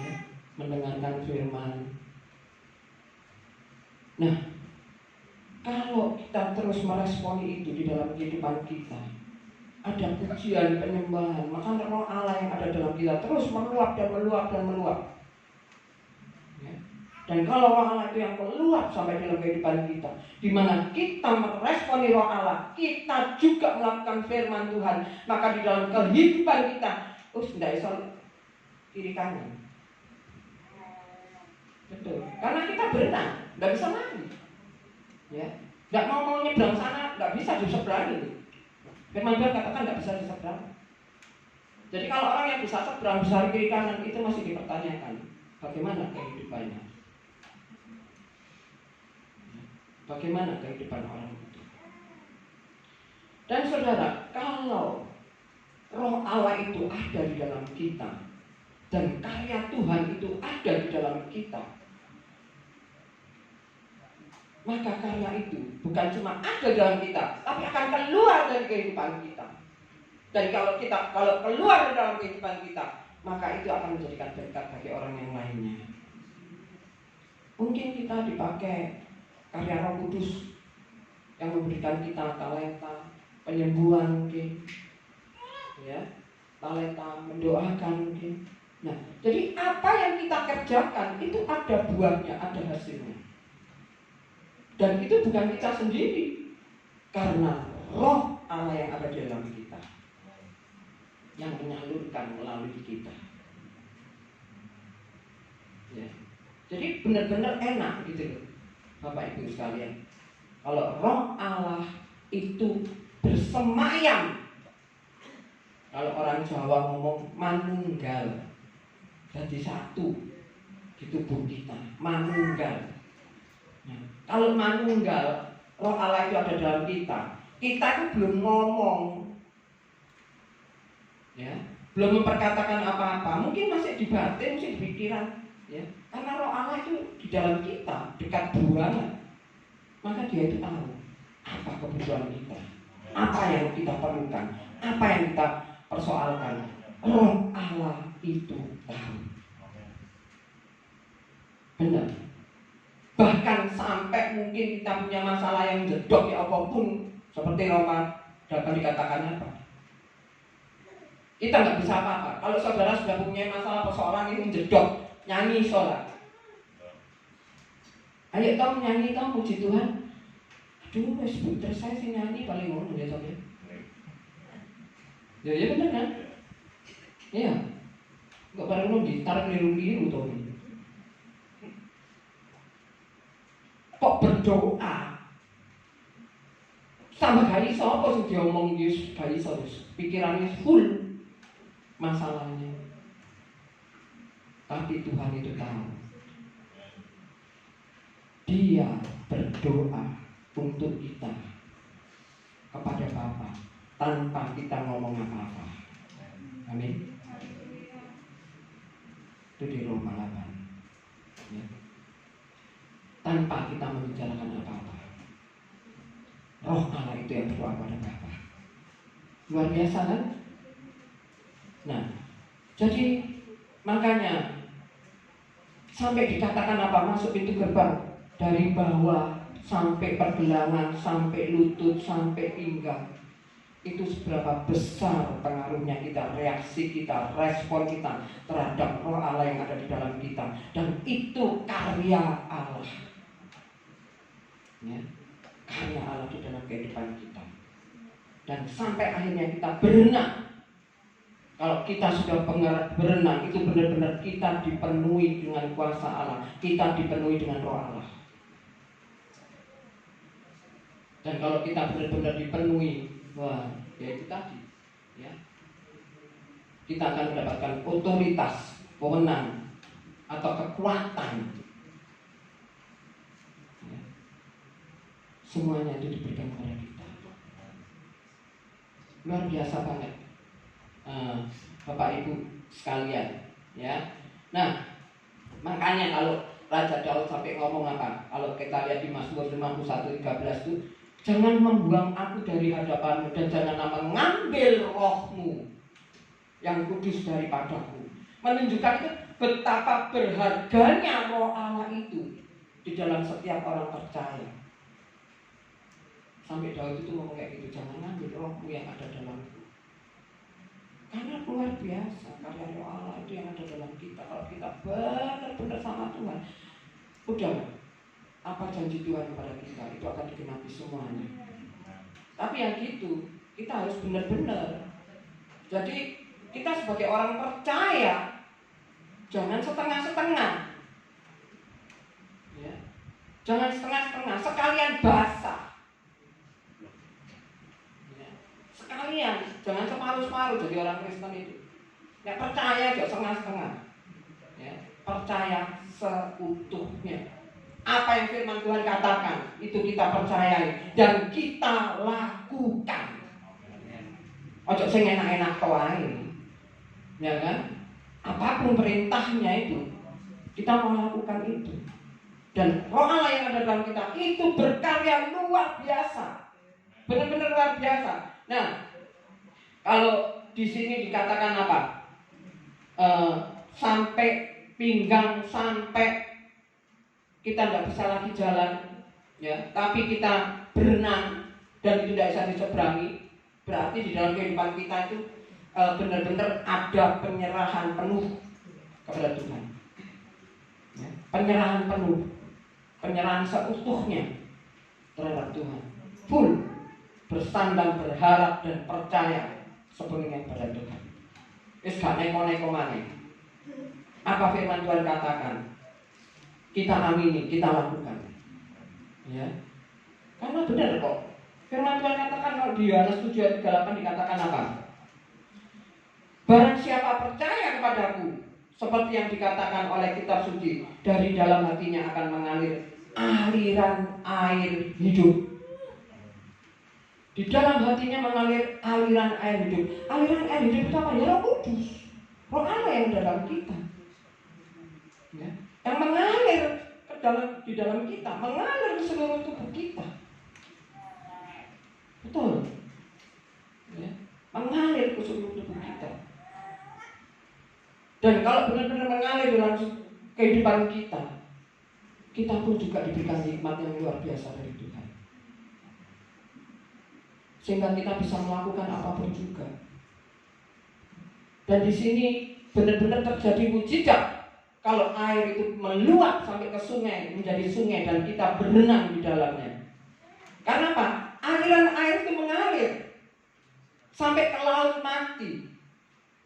ya, mendengarkan firman. Nah, kalau kita terus meresponi itu di dalam kehidupan kita, ada pujian, penyembahan, maka Roh Allah yang ada dalam kita terus meluap dan meluap dan meluap, ya. Dan kalau roh Allah itu yang keluar sampai dalam kehidupan kita, di mana kita meresponi roh Allah, kita juga melakukan firman Tuhan, maka di dalam kehidupan kita, tidak bisa kiri kanan. Betul, karena kita berenang, nggak bisa lari. Ya, nggak mau nyebrang sana, nggak bisa di seberang itu. Firman Tuhan katakan nggak bisa di seberang. Jadi kalau orang yang bisa seberang, bisa kiri kanan, itu masih dipertanyakan bagaimana kehidupannya. Bagaimana kehidupan orang itu. Dan saudara, kalau roh Allah itu ada di dalam kita, dan karya Tuhan itu ada di dalam kita, maka karya itu bukan cuma ada dalam kita, tapi akan keluar dari kehidupan kita. Dan kalau keluar dari dalam kehidupan kita, maka itu akan menjadikan berkat bagi orang yang lainnya. Mungkin kita dipakai karya Roh Kudus yang memberikan kita talenta penyembuhan mungkin, ya, talenta mendoakan mungkin. Nah, jadi apa yang kita kerjakan itu ada buahnya, ada hasilnya. Dan itu bukan kita sendiri, karena roh Allah yang ada di dalam kita yang menyalurkan melalui kita. Ya. Jadi benar-benar enak gitu loh, Bapak Ibu sekalian. Kalau roh Allah itu bersemayam, kalau orang Jawa ngomong manunggal, jadi satu di tubuh kita, manunggal. Nah, kalau manunggal, roh Allah itu ada dalam kita itu belum ngomong, ya, belum memperkatakan apa-apa, mungkin masih di batin, masih di pikiran, ya, karena roh Allah itu di dalam kita, dekat banget, maka dia itu tahu apa kebutuhan kita, apa yang kita perlukan, apa yang kita persoalkan. Roh Allah itu tahu. Benar. Bahkan sampai mungkin kita punya masalah yang jedok ya apapun, seperti Roma dapat dikatakan apa? Kita nggak bisa apa-apa. Kalau saudara sudah punya masalah persoalan ini jedok, nyanyi sholat. Ayo Tom nyanyi, Tom puji Tuhan. Aduh, terus saya sih nyanyi paling ngono ya Tom ya. Ya benar kan? Iya. Enggak bareng lo gitar keliru-keliru Tom. Kok berdoa? Tambah kali sapa sing diomong Yesus kali pikirannya full masalahnya. Tapi Tuhan itu tahu. Dia berdoa untuk kita kepada Bapa tanpa kita ngomong apa-apa. Amin. Itu di Roma 8. Ya. Tanpa kita membicarakan apa-apa. Roh Allah itu yang berdoa kepada Bapa. Luar biasa kan? Nah, jadi makanya sampai dikatakan apa, masuk pintu gerbang dari bawah sampai pergelangan, sampai lutut, sampai pinggang. Itu seberapa besar pengaruhnya kita, reaksi kita, respon kita terhadap roh Allah yang ada di dalam kita. Dan itu karya Allah, ya, karya Allah di dalam kehidupan kita. Dan sampai akhirnya kita berenang. Kalau kita sudah berenang, itu benar-benar kita dipenuhi dengan kuasa Allah, kita dipenuhi dengan roh Allah. Dan kalau kita benar-benar dipenuhi, wah, ya itu tadi, ya, kita akan mendapatkan otoritas, wewenang, atau kekuatan. Ya. Semuanya itu diberikan kepada kita. Luar biasa banget, Bapak Ibu sekalian, ya. Nah, makanya kalau Raja Daud sampai ngomong apa? Kalau kita lihat di Mazmur 51:13 itu, jangan membuang aku dari hadapanmu dan jangan mengambil rohmu yang kudus daripadaku. Menunjukkan itu betapa berharganya roh Allah itu di dalam setiap orang percaya. Sampai Daud itu ngomong kayak gitu, jangan ambil rohmu yang ada dalamku. Karena luar biasa karya roh Allah itu yang ada dalam kita. Kalau kita benar-benar sama Tuhan, Udah, apa janji Tuhan kepada kita itu akan digenapi semuanya. Tapi yang gitu, kita harus benar-benar. Jadi kita sebagai orang percaya, jangan setengah-setengah. Ya. Jangan setengah-setengah, sekalian basah. Ya. Sekalian, jangan separuh-separuh jadi orang Kristen itu. Ya percaya jangan setengah-setengah. Ya. Percaya seutuhnya. Apa yang firman Tuhan katakan itu kita percayai dan kita lakukan. Ojo sing enak-enak wae. Ya kan? Apapun perintahnya itu kita mau lakukan itu. Dan Roh Allah yang ada dalam kita itu berkarya luar biasa. Benar-benar luar biasa. Nah, kalau di sini dikatakan apa? Sampai pinggang, sampai kita tidak bisa lagi jalan, ya, tapi kita berenang dan itu tidak bisa diseberangi. Berarti di dalam kehidupan kita itu benar-benar ada penyerahan penuh kepada Tuhan, ya, penyerahan penuh, penyerahan seutuhnya terhadap Tuhan, full bersandar, berharap dan percaya sepenuhnya kepada Tuhan. Wis gak neko-neko maneh. Apa firman Tuhan katakan? Kita amini, kita lakukan. Ya. Karena benar kok. Firman Tuhan katakan kalau di Yohanes 7 ayat 38 dikatakan apa? Barang siapa percaya kepadaku, seperti yang dikatakan oleh kitab suci, dari dalam hatinya akan mengalir aliran air hidup. Di dalam hatinya mengalir aliran air hidup. Aliran air hidup itu apa? Ya Roh Kudus. Roh Allah yang dalam kita. Ya. Yang mengalir di dalam kita, mengalir ke seluruh tubuh kita. Betul. Ya. Mengalir ke seluruh tubuh kita. Dan kalau benar-benar mengalir dalam kehidupan kita, kita pun juga diberikan nikmat yang luar biasa dari Tuhan. Sehingga kita bisa melakukan apapun juga. Dan di sini benar-benar terjadi mujizat. Kalau air itu meluap sampai ke sungai, menjadi sungai dan kita berenang di dalamnya. Karena apa? Aliran air itu mengalir sampai ke laut mati.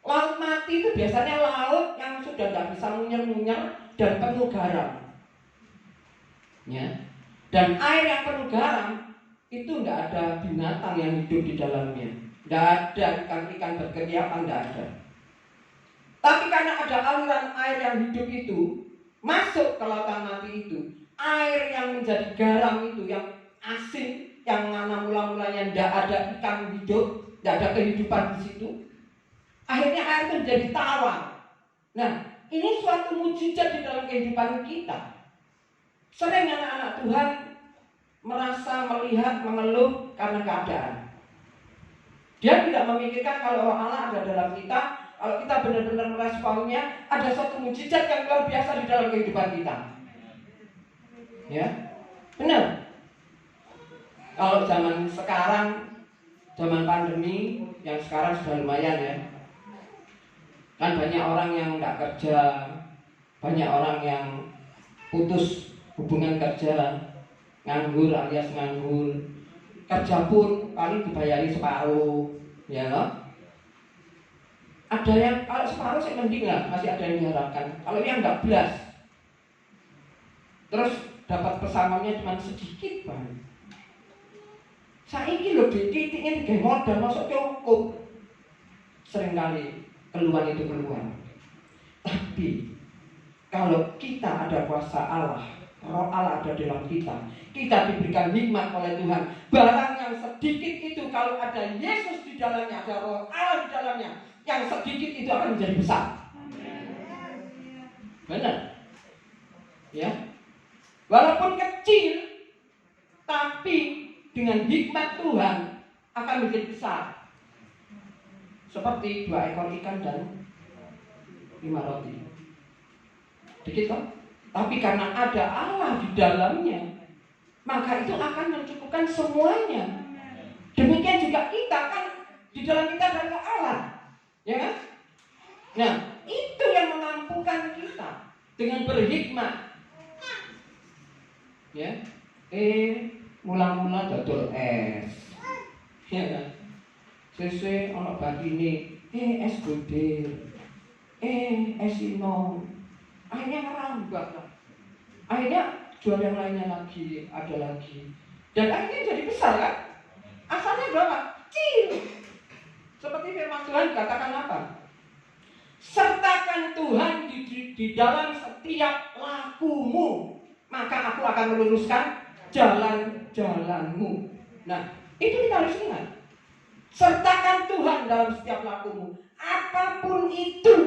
Laut mati itu biasanya laut yang sudah tidak bisa munyer-munyer dan penuh garam. Ya. Dan air yang penuh garam itu tidak ada binatang yang hidup di dalamnya. Tidak ada ikan-ikan berkeriapan, tidak ada. Tapi karena ada aliran air yang hidup itu masuk ke lautan mati itu, air yang menjadi garam itu, yang asin, yang mana mula-mulanya tidak ada ikan hidup, tidak ada kehidupan di situ, akhirnya air itu menjadi tawar. Nah, ini suatu mujizat di dalam kehidupan kita. Sering anak-anak Tuhan merasa, melihat, mengeluh karena keadaan. Dia tidak memikirkan kalau Roh Allah ada dalam kita. Kalau kita benar-benar meresponnya, ada suatu mujizat yang luar biasa di dalam kehidupan kita. Ya, benar. Kalau zaman sekarang, zaman pandemi, yang sekarang sudah lumayan ya. Kan banyak orang yang nggak kerja, banyak orang yang putus hubungan kerja, nganggur alias nganggur. Kerja pun paling dibayari separuh, ya loh. Ada yang kalau separuh sih mending lah, masih ada yang diharapkan. Kalau yang nggak belas, terus dapat pesangonnya cuma sedikit banget. Saya ini loh titiknya tiga modal masuk cukup. Seringkali keluhan itu keluar. Tapi kalau kita ada kuasa Allah, Roh Allah ada dalam kita, kita diberikan nikmat oleh Tuhan. Barang yang sedikit itu kalau ada Yesus di dalamnya, ada Roh Allah di dalamnya, yang sedikit itu akan menjadi besar. Benar? Ya. Walaupun kecil, tapi dengan hikmat Tuhan akan menjadi besar. Seperti 2 ekor ikan dan 5 roti. Dikit kan? Tapi karena ada Allah di dalamnya, maka itu akan mencukupkan semuanya. Demikian juga kita kan, di dalam kita ada Allah. Ya kan? Nah, itu yang memampukan kita dengan berhikmat. Ya. Mula-mula dodol es. Ya kan? Sese ana bagine, es godir. Es sinom. Akhirnya ngerambah lah. Akhirnya jual yang lainnya lagi, ada lagi. Dan akhirnya jadi besar kan? Asalnya berapa? Kecil. Seperti firman Tuhan katakan apa? Sertakan Tuhan di dalam setiap lakumu, maka aku akan meluruskan jalan-jalanmu. Nah, itu kita harus ingat. Sertakan Tuhan dalam setiap lakumu, apapun itu.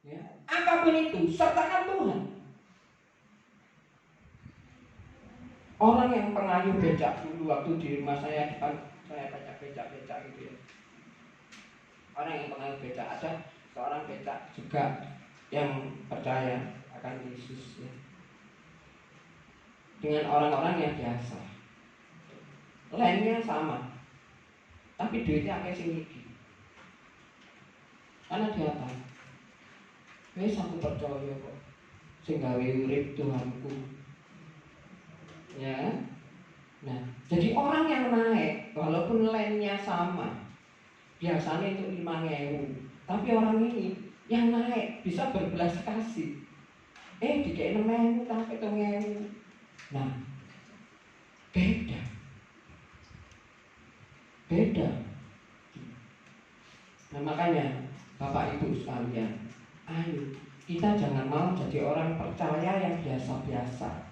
Ya, apapun itu, sertakan Tuhan. Orang yang pengayuh becak dulu waktu di rumah saya depan, saya baca becak-becak gitu ya. Orang yang pengayuh becak, ada seorang becak juga yang percaya akan Yesus ya. Dengan orang-orang yang biasa, lainnya sama, tapi duitnya agak sedikit. Karena dia tahu, wes aku percaya kok, sing gawe urip Tuhanku. Ya, nah, jadi orang yang naik, walaupun lainnya sama, biasanya itu 5.000, tapi orang ini yang naik bisa berbelas kasih. Dikei 6.000 sampai 7.000. Nah, beda. Nah makanya Bapak Ibu sekalian, ayo kita jangan mau jadi orang percaya yang biasa-biasa.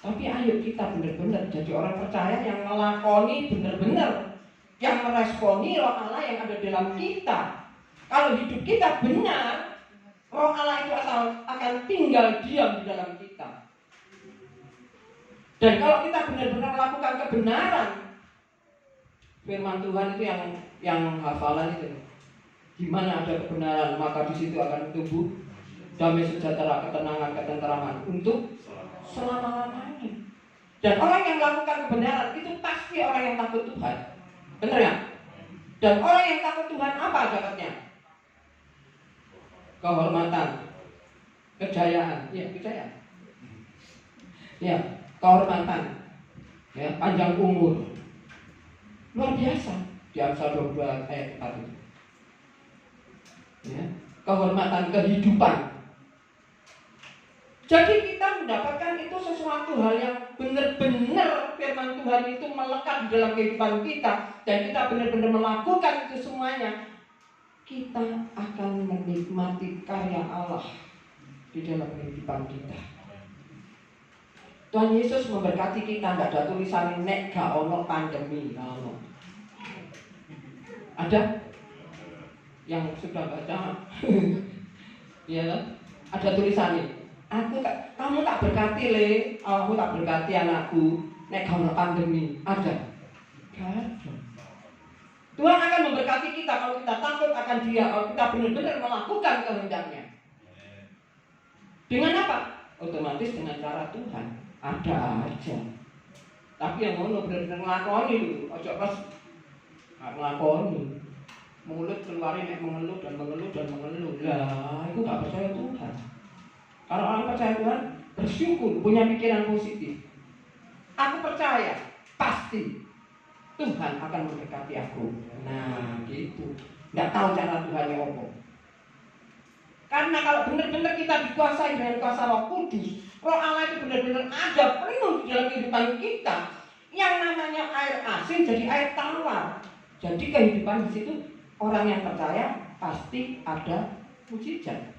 Tapi ayo kita benar-benar jadi orang percaya yang melakoni benar-benar, yang meresponi Roh Allah yang ada dalam kita. Kalau hidup kita benar, Roh Allah itu akan tinggal diam di dalam kita. Dan kalau kita benar-benar melakukan kebenaran, firman Tuhan itu yang hafalan itu, di mana ada kebenaran maka di situ akan tumbuh damai sejahtera, ketenangan, ketenteraman untuk selama-lamanya. Dan orang yang melakukan kebenaran itu pasti orang yang takut Tuhan. Benar ya? Dan orang yang takut Tuhan apa dapatnya? Kehormatan, kejayaan, ya kejayaan. Ya, kehormatan, ya, panjang umur. Luar biasa. Di Amsal 22 ayat 4 itu. Ya, kehormatan, kehidupan. Jadi kita mendapatkan itu sesuatu hal yang benar-benar firman Tuhan itu melekat di dalam kehidupan kita, dan kita benar-benar melakukan itu semuanya, kita akan menikmati karya Allah di dalam kehidupan kita. Tuhan Yesus memberkati kita. Tidak ada tulisan nek gak ono pandemi. Ada yang sudah baca? Ya, ada tulisannya. Kamu tak berkati le, aku tak berkati anakku, nek kalau pandemi. Ada? Ada. Tuhan akan memberkati kita kalau kita takut akan Dia, kalau kita benar-benar melakukan kehendaknya. Dengan apa? Otomatis dengan cara Tuhan. Ada aja. Tapi yang mau benar-benar ngelakoni dulu, ojo pas ngelakoni. Mulut keluarin nek mengeluh dan mengeluh dan mengeluh. Lah, itu gak percaya Tuhan. Kalau orang percaya Tuhan, bersyukur, punya pikiran positif. Aku percaya, pasti Tuhan akan memberkati aku. Nah, gitu. Nggak tahu cara Tuhan yang apa. Karena kalau benar-benar kita dikuasai dengan kuasa Roh Kudus, Roh Allah itu benar-benar ada penuh di dalam kehidupan kita. Yang namanya air asin jadi air tawar. Jadi kehidupan di situ orang yang percaya pasti ada mujizat.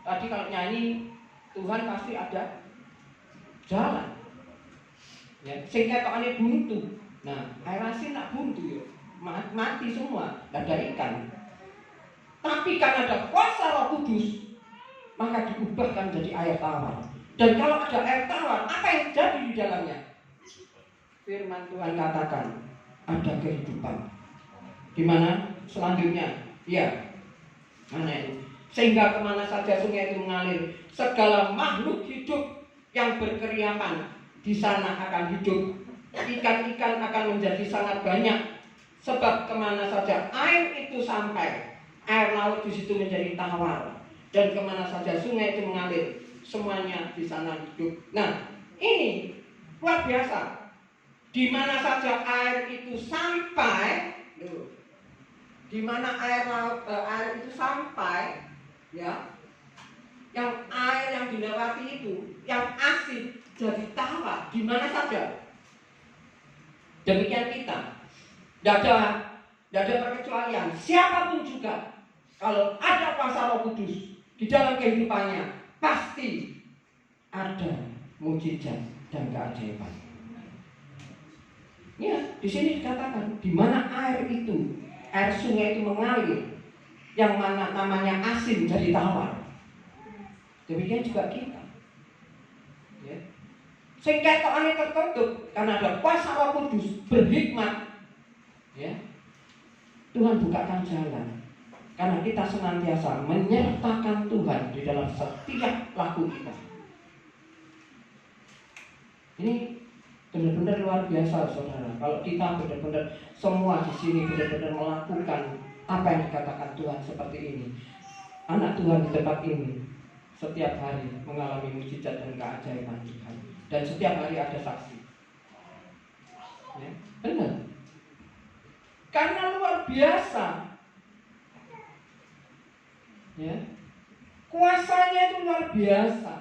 Tadi kalau nyanyi Tuhan pasti ada jalan. Ya, sehingga tokane buntu. Nah, air asin nak buntu ya. Mati semua, enggak ada ikan. Tapi karena ada kuasa Roh Kudus, maka diubahkan jadi air tawar. Dan kalau ada air tawar, apa yang terjadi di dalamnya? Firman Tuhan katakan ada kehidupan. Di mana selanjutnya? Ya, mana itu? Sehingga kemana saja sungai itu mengalir, segala makhluk hidup yang berkeriapan di sana akan hidup. Ikan-ikan akan menjadi sangat banyak, sebab kemana saja air itu sampai, air laut di situ menjadi tawar. Dan kemana saja sungai itu mengalir, semuanya di sana hidup. Nah, ini luar biasa. Di mana saja air itu sampai, di mana air itu sampai, ya, yang air yang dilewati itu, yang asin jadi tawar, di mana saja. Demikian kita, tidak ada perkecualian. Siapapun juga, kalau ada kuasa Roh Kudus di dalam kehidupannya, pasti ada mujizat dan keajaiban. Ya, di sini dikatakan di mana air itu, air sungai itu mengalir, yang mana namanya asin jadi tawar. Demikian juga kita. Ya. Sehingga ketokane tertutup karena ada kuasa Roh Kudus berhikmat. Ya. Tuhan bukakan jalan. Karena kita senantiasa menyertakan Tuhan di dalam setiap laku kita. Ini benar-benar luar biasa, saudara. Kalau kita benar-benar semua di sini benar-benar melakukan apa yang dikatakan Tuhan seperti ini, anak Tuhan di tempat ini setiap hari mengalami mujizat dan keajaiban Tuhan, dan setiap hari ada saksi. Ya, benar. Karena luar biasa. Ya. Kuasanya itu luar biasa.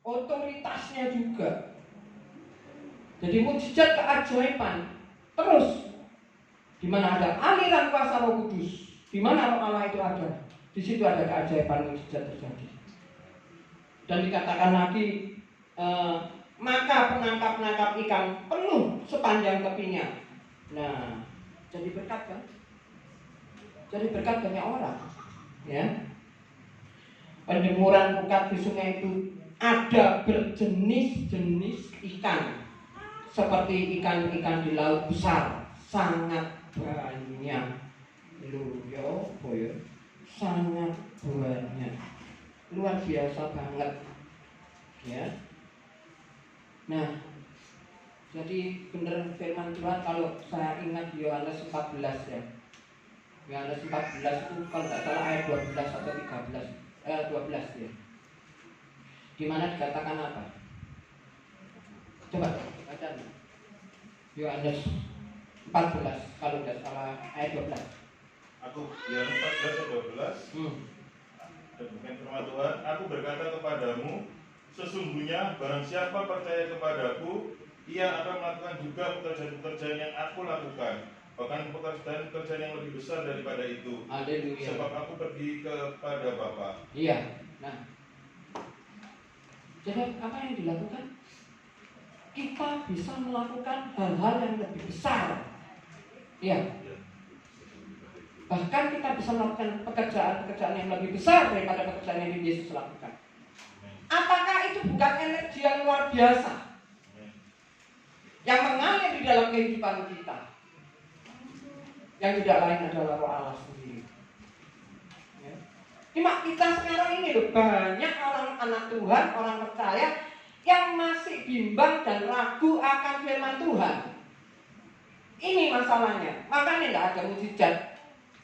Otoritasnya juga. Jadi mujizat keajaiban terus. Di mana ada aliran kuasa Roh Kudus, di mana Roh Allah itu ada, di situ ada keajaiban mujizat terjadi. Dan dikatakan lagi, maka penangkap-penangkap ikan penuh sepanjang tepinya. Nah, jadi berkat kan? Jadi berkat banyak orang. Ya, penjemuran pukat di sungai itu ada berjenis-jenis ikan, seperti ikan-ikan di laut besar, sangat banyak. Sangat banyak, luar biasa banget. Ya, nah, jadi benar firman Tuhan kalau saya ingat Yohanes 14 ya. Yohanes 14 itu kalau tidak salah ayat 12 atau 12 ya. Di mana dikatakan apa? Coba baca. Yohanes 14 kalau tidak salah ayat 12. Aku Yohanes 14 ayat 12. Demikian firman Tuhan, aku berkata kepadamu, sesungguhnya barang siapa percaya kepadaku, ia akan melakukan juga pekerjaan-pekerjaan yang aku lakukan, bahkan pekerjaan-pekerjaan yang lebih besar daripada itu. Haleluya. Sebab aku pergi kepada Bapa. Iya. Nah, jadi apa yang dilakukan? Kita bisa melakukan hal-hal yang lebih besar. Iya. Bahkan kita bisa melakukan pekerjaan-pekerjaan yang lebih besar daripada pekerjaan yang Yesus lakukan. Apakah itu bukan energi yang luar biasa yang mengalir di dalam kehidupan kita? Yang tidak lain adalah Roh Allah sendiri. Ya. Cuma kita sekarang ini loh, banyak orang anak Tuhan, orang percaya yang masih bimbang dan ragu akan firman Tuhan. Ini masalahnya. Makanya tidak ada mujizat,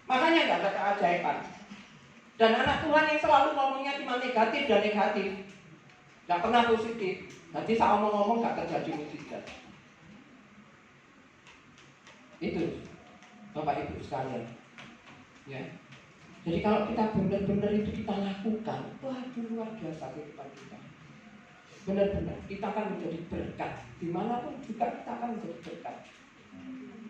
makanya tidak ada keajaiban. Dan anak Tuhan yang selalu ngomongnya cuma negatif dan negatif, tidak pernah positif. Nanti saya ngomong-ngomong gak terjadi mujizat. Itu Bapak Ibu sekalian. Ya. Jadi kalau kita benar-benar itu kita lakukan, wah itu luar biasa kehidupan kita. Benar-benar kita akan menjadi berkat. Dimanapun juga kita akan menjadi berkat.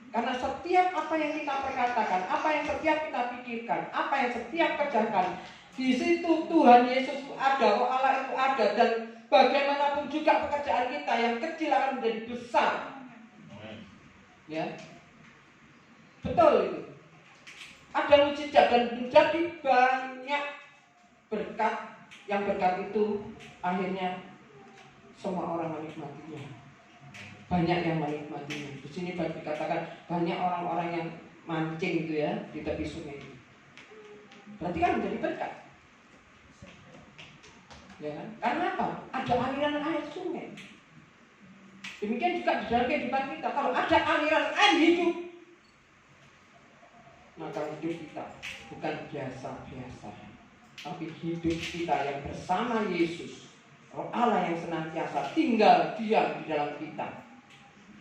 Karena setiap apa yang kita perkatakan, apa yang setiap kita pikirkan, apa yang setiap kerjakan, di situ Tuhan Yesus ada, Roh Allah itu ada, dan bagaimanapun juga pekerjaan kita yang kecil akan menjadi besar. Ya. Betul itu. Ada mujizat dan menjadi banyak berkat, yang berkat itu akhirnya semua orang menikmatinya. Banyak yang menikmatinya. Di sini dikatakan banyak orang-orang yang mancing itu ya di tepi sungai itu. Berarti kan menjadi berkat. Ya kan? Karena apa? Ada aliran air sungai. Demikian juga di dalam kehidupan kita. Kalau ada aliran air hidup, maka hidup kita bukan biasa-biasa. tapi hidup kita yang bersama Yesus, Roh Allah yang senantiasa tinggal diam di dalam kita.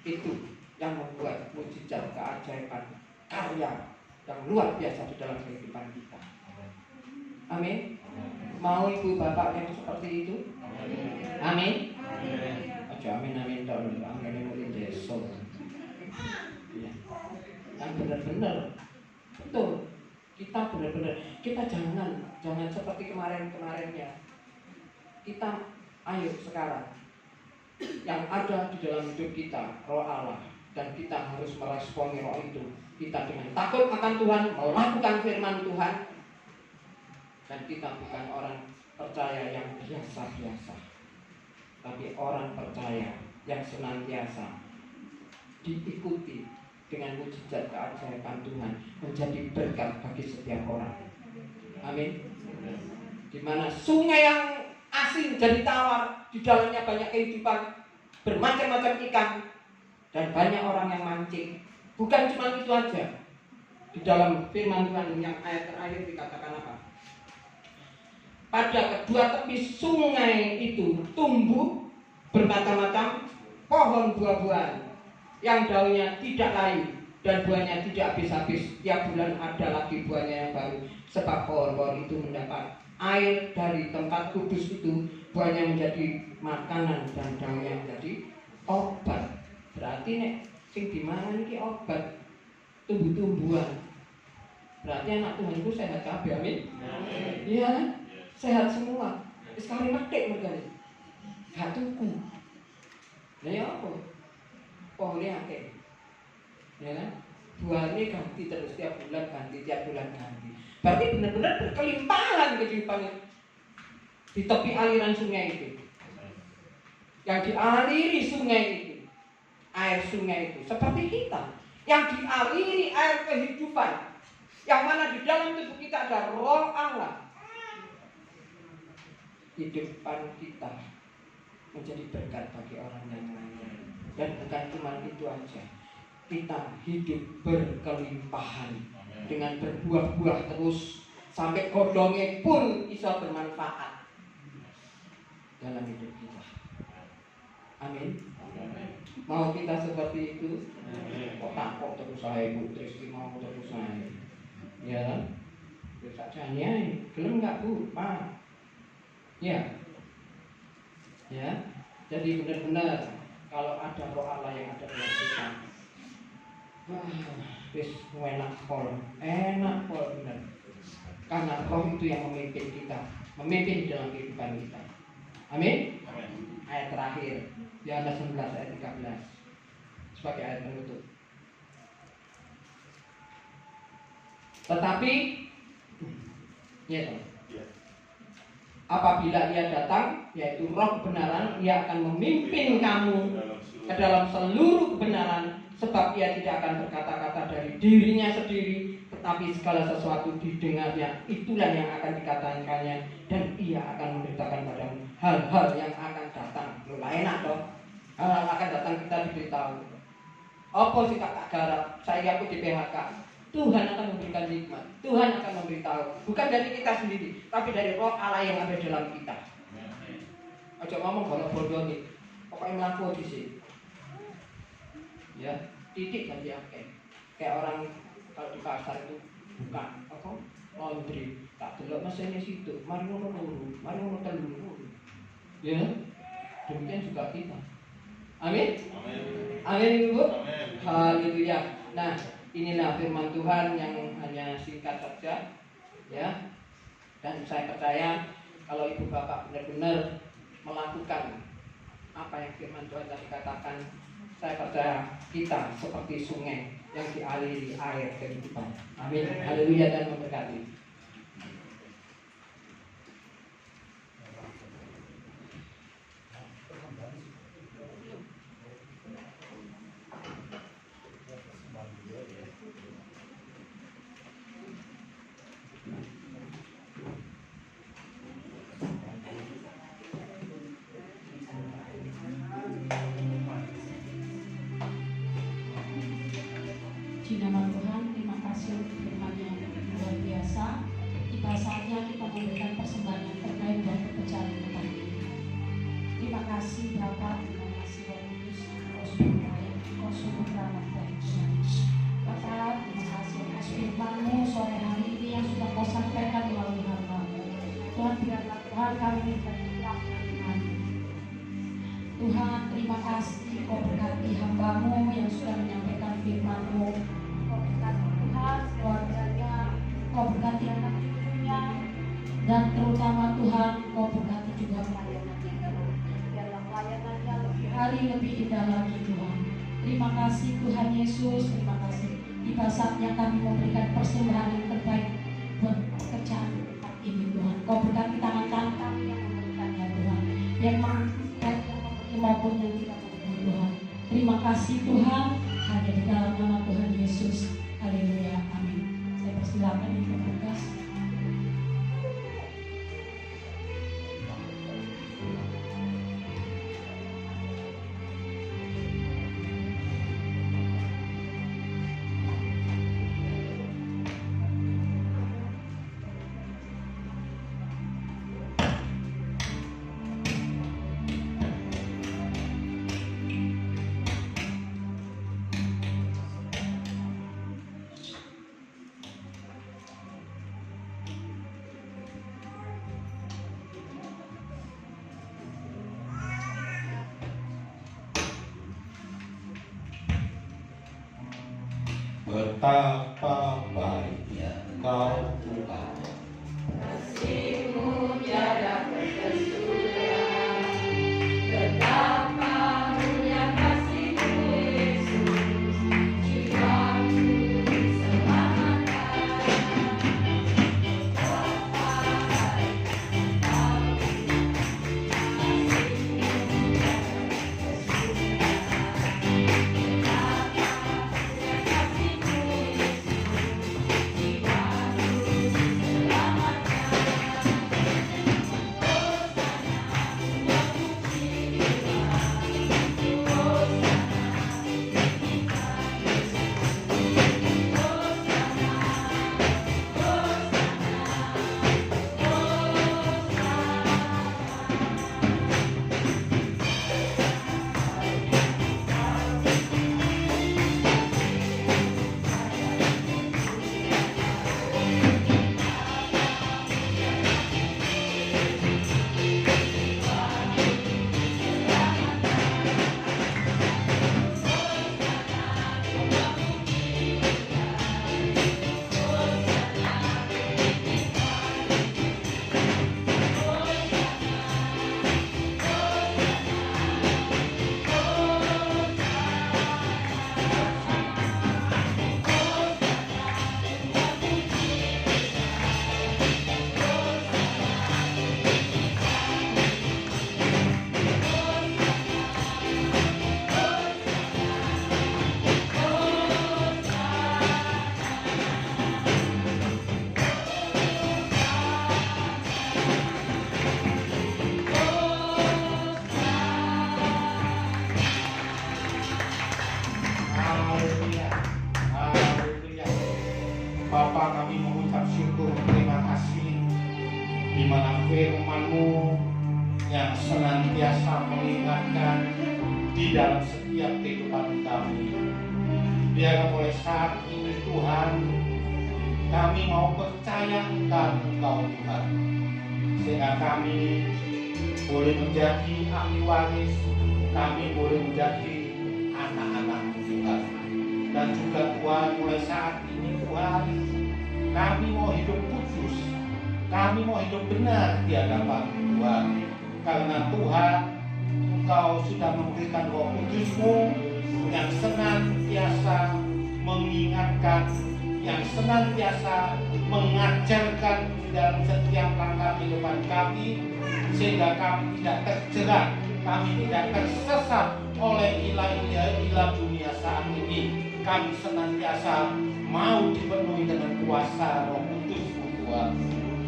Itu yang membuat mujizat, keajaiban, karya yang luar biasa di dalam kehidupan kita. Amin. Mau ibu bapak yang seperti itu? Amin. Aja amin dong. Amin mulai besok. Ya. Yang benar-benar betul. Kita benar-benar kita jangan seperti kemarin ya. Kita ayo sekarang yang ada di dalam hidup kita Roh Allah, dan kita harus meresponi roh itu. Kita dengan takut akan Tuhan melakukan firman Tuhan, dan kita bukan orang percaya yang biasa-biasa, tapi orang percaya yang senantiasa diikuti dengan mujizat keajaiban Tuhan, menjadi berkat bagi setiap orang. Amin. Di mana sungai yang asin jadi tawar, di dalamnya banyak kehidupan, bermacam-macam ikan, dan banyak orang yang mancing. Bukan cuma itu aja. Di dalam firman Tuhan yang ayat terakhir dikatakan apa? Pada kedua tepi sungai itu tumbuh bermacam-macam pohon buah-buahan yang daunnya tidak layu dan buahnya tidak habis-habis. Tiap bulan ada lagi buahnya yang baru, sebab pohon-pohon itu mendapat air dari tempat kudus itu. Buahnya menjadi makanan dan daunnya menjadi obat. Berarti nek sing dimangan iki obat, tumbuh-tumbuhan. Berarti anak Tuhan itu sehat kabeh. Amin. Iya, sehat semua. Sekali metik mereka gak tuku. Nah ya apa? Pohonnya akeh. Ya kan? Buahnya ganti terus tiap bulan ganti. Berarti benar-benar berkelimpahan kehidupannya di tepi aliran sungai itu. Yang dialiri sungai itu, air sungai itu, seperti kita yang dialiri air kehidupan, yang mana di dalam tubuh kita ada Roh Allah. Kehidupan kita menjadi berkat bagi orang yang lain. Dan bukan cuma itu aja, kita hidup berkelimpahan dengan berbuah-buah terus, sampai kodongnya pun bisa bermanfaat dalam hidup kita. Amin. Mau kita seperti itu? Kok takut terus saya Bu, terus mau terus saya. Ya kan? Ya sakjane, gelem enggak Bu? Pak. Ya. Ya. Jadi benar-benar kalau ada Roh Allah yang ada dalam kita, wis enak pol benar. Karena Roh itu yang memimpin kita, memimpin dalam kehidupan kita. Amin. Ayat terakhir, Yohanes 19 ayat 13 sebagai ayat penutup. Tetapi ya toh, apabila ia datang, yaitu Roh kebenaran, ia akan memimpin kamu ke dalam seluruh kebenaran, sebab ia tidak akan berkata-kata dari dirinya sendiri, tetapi segala sesuatu didengarnya, itulah yang akan dikatakannya, dan ia akan memberitakan padamu hal-hal yang akan datang. Loh, enak toh? Hal-hal akan datang kita diberitahu. Apa sih tak garap? Saya aku di PHK. Tuhan akan memberikan hikmat. Tuhan akan memberitahu. Bukan dari kita sendiri, tapi dari Roh Allah yang ada dalam kita. Aja ngomong kalau bodoh nih. Pokoknya melaku di sini. Ya, titik ganti akeh. Kayak orang kalau di pasar itu buka apa? Laundry. Tak delok mesinnya situ. Mari ngono telu, mari ngono telu. Ya. Demikian juga kita. Amin. Amin Ibu. Haleluya. Nah, inilah firman Tuhan yang hanya singkat saja, ya. Dan saya percaya kalau ibu bapak benar-benar melakukan apa yang firman Tuhan tadi katakan, saya percaya kita seperti sungai yang dialiri air kehidupan. Amin. Haleluya dan memberkati. Di nama Tuhan, terima kasih untuk firman yang luar biasa. saatnya kita memberikan persembahan yang terbaik buat pekerjaan kita. Terima kasih Bapa, terima kasih Roh Kudus, Engkau sungguh baik, Engkau sungguh ramah dan Tuhan. Bapa, terima kasih atas firman-Mu sore hari ini yang sudah Kau sampaikan melalui hamba-Mu. Tuhan, biarlah Tuhan kami menjadi pelaku. Tuhan, terima kasih Kau berkati hamba-Mu yang sudah menyampaikan firman-Mu. Kau berkati Tuhan keluarganya, Kau berkati anak cucunya, dan terutama Tuhan Kau berkati juga pelayanannya. Biarlah pelayanannya lebih hari lebih indah lagi Tuhan. Terima kasih Tuhan Yesus, terima kasih. Tiba saatnya kami memberikan persembahan yang terbaik buat pekerjaan tempat ini Tuhan. Kau berkati tangan-tangan kami yang memberikannya Tuhan, yang memberi maupun yang tidak memberi Tuhan. Terima kasih Tuhan, hanya di dalam nama Tuhan Yesus. Haleluya, amin. Saya persilakan untuk tugas. Betapa baiknya Kau Tuhan. Kasih-Mu tiada terkesudahan. Betapa mulia kasih-Mu Yesus, jiwaku diselamatkan. Betapa baiknya Kau Tuhan. Kasih-Mu tiada Haleluya, haleluya. Bapa, kami mengucap syukur, terima kasih di mana firman-Mu yang senantiasa mengingatkan di dalam setiap kehidupan kami. Biar mulai saat ini Tuhan, kami mau percaya Engkau Tuhan, sehingga kami boleh menjadi ahli waris, kami boleh menjadi anak-anak Tuhan. Dan juga Tuhan, mulai saat ini Tuhan, kami mau hidup kudus, kami mau hidup benar di hadapan Tuhan. Karena Tuhan, Engkau sudah memberikan Roh Kudus-Mu yang senantiasa mengingatkan, yang senantiasa mengajarkan di dalam setiap langkah kehidupan kami, sehingga kami tidak terjerat, kami tidak tersesat oleh ilah-ilah dunia saat ini. Kami senantiasa mau dipenuhi dengan kuasa Roh Kudus-Mu Tuhan.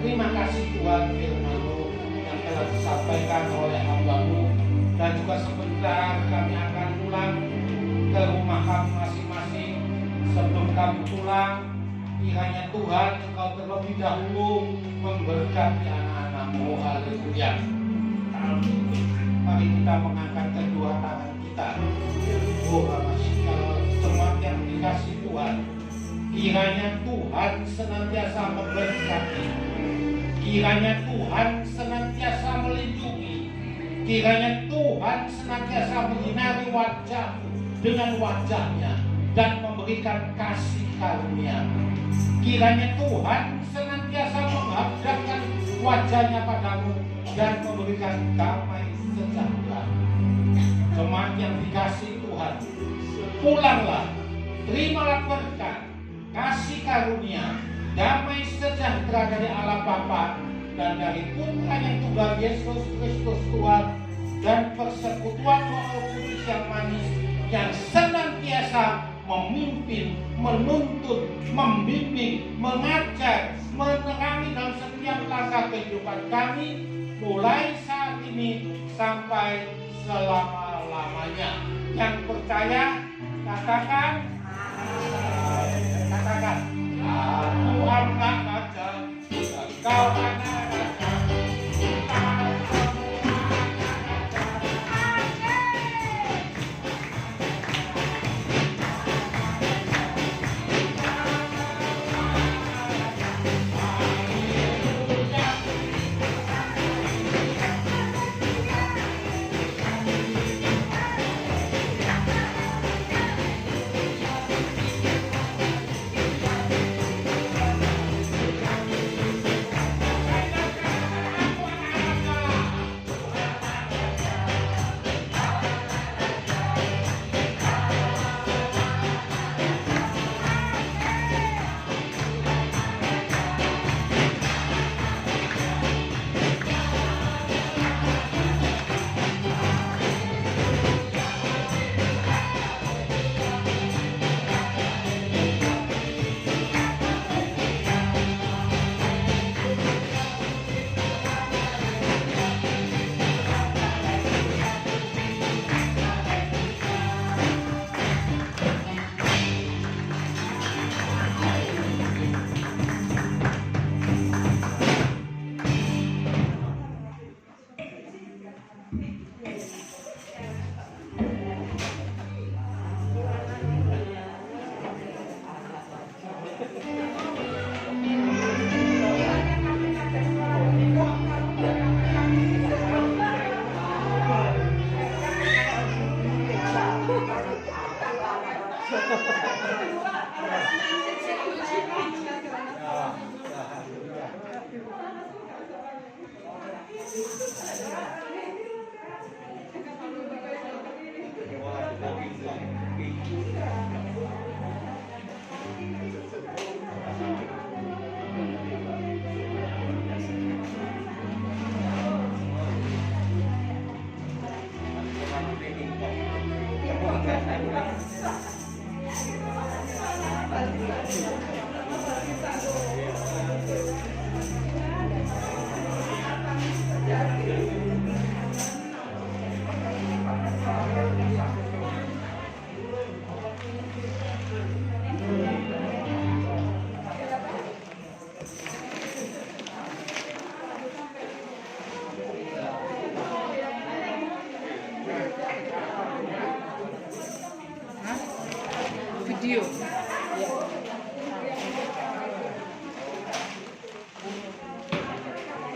Terima kasih Tuhan, firman-Mu yang telah disampaikan oleh hamba-Mu. Dan juga sebentar kami akan pulang ke rumah kami masing-masing. Sebelum kami pulang, kiranya Tuhan Engkau terlebih dahulu memberkati anak-anak-Mu. Haleluya. Mari kita mengangkat kedua tangan kita. Oh, kalau jemaat yang dikasih Tuhan, kiranya Tuhan senantiasa memberkati, kiranya Tuhan senantiasa melindungi, kiranya Tuhan senantiasa menyinari wajah-Mu dengan wajahnya dan memberikan kasih karunia. Kiranya Tuhan senantiasa menghadapkan wajahnya padamu dan memberikan damai sejahtera. Jemaat yang dikasih Tuhan, pulanglah, terimalah berkat, kasih karunia, damai sejahtera dari Allah Bapa dan dari Putra yang tunggal Yesus Kristus Tuhan, dan persekutuan Roh Kudus yang manis yang senantiasa memimpin, menuntun, membimbing, mengajar, menerangi dalam setiap langkah kehidupan kami, mulai saat ini sampai selama-lamanya. Yang percaya, katakan, katakan, aku anak raja, engkau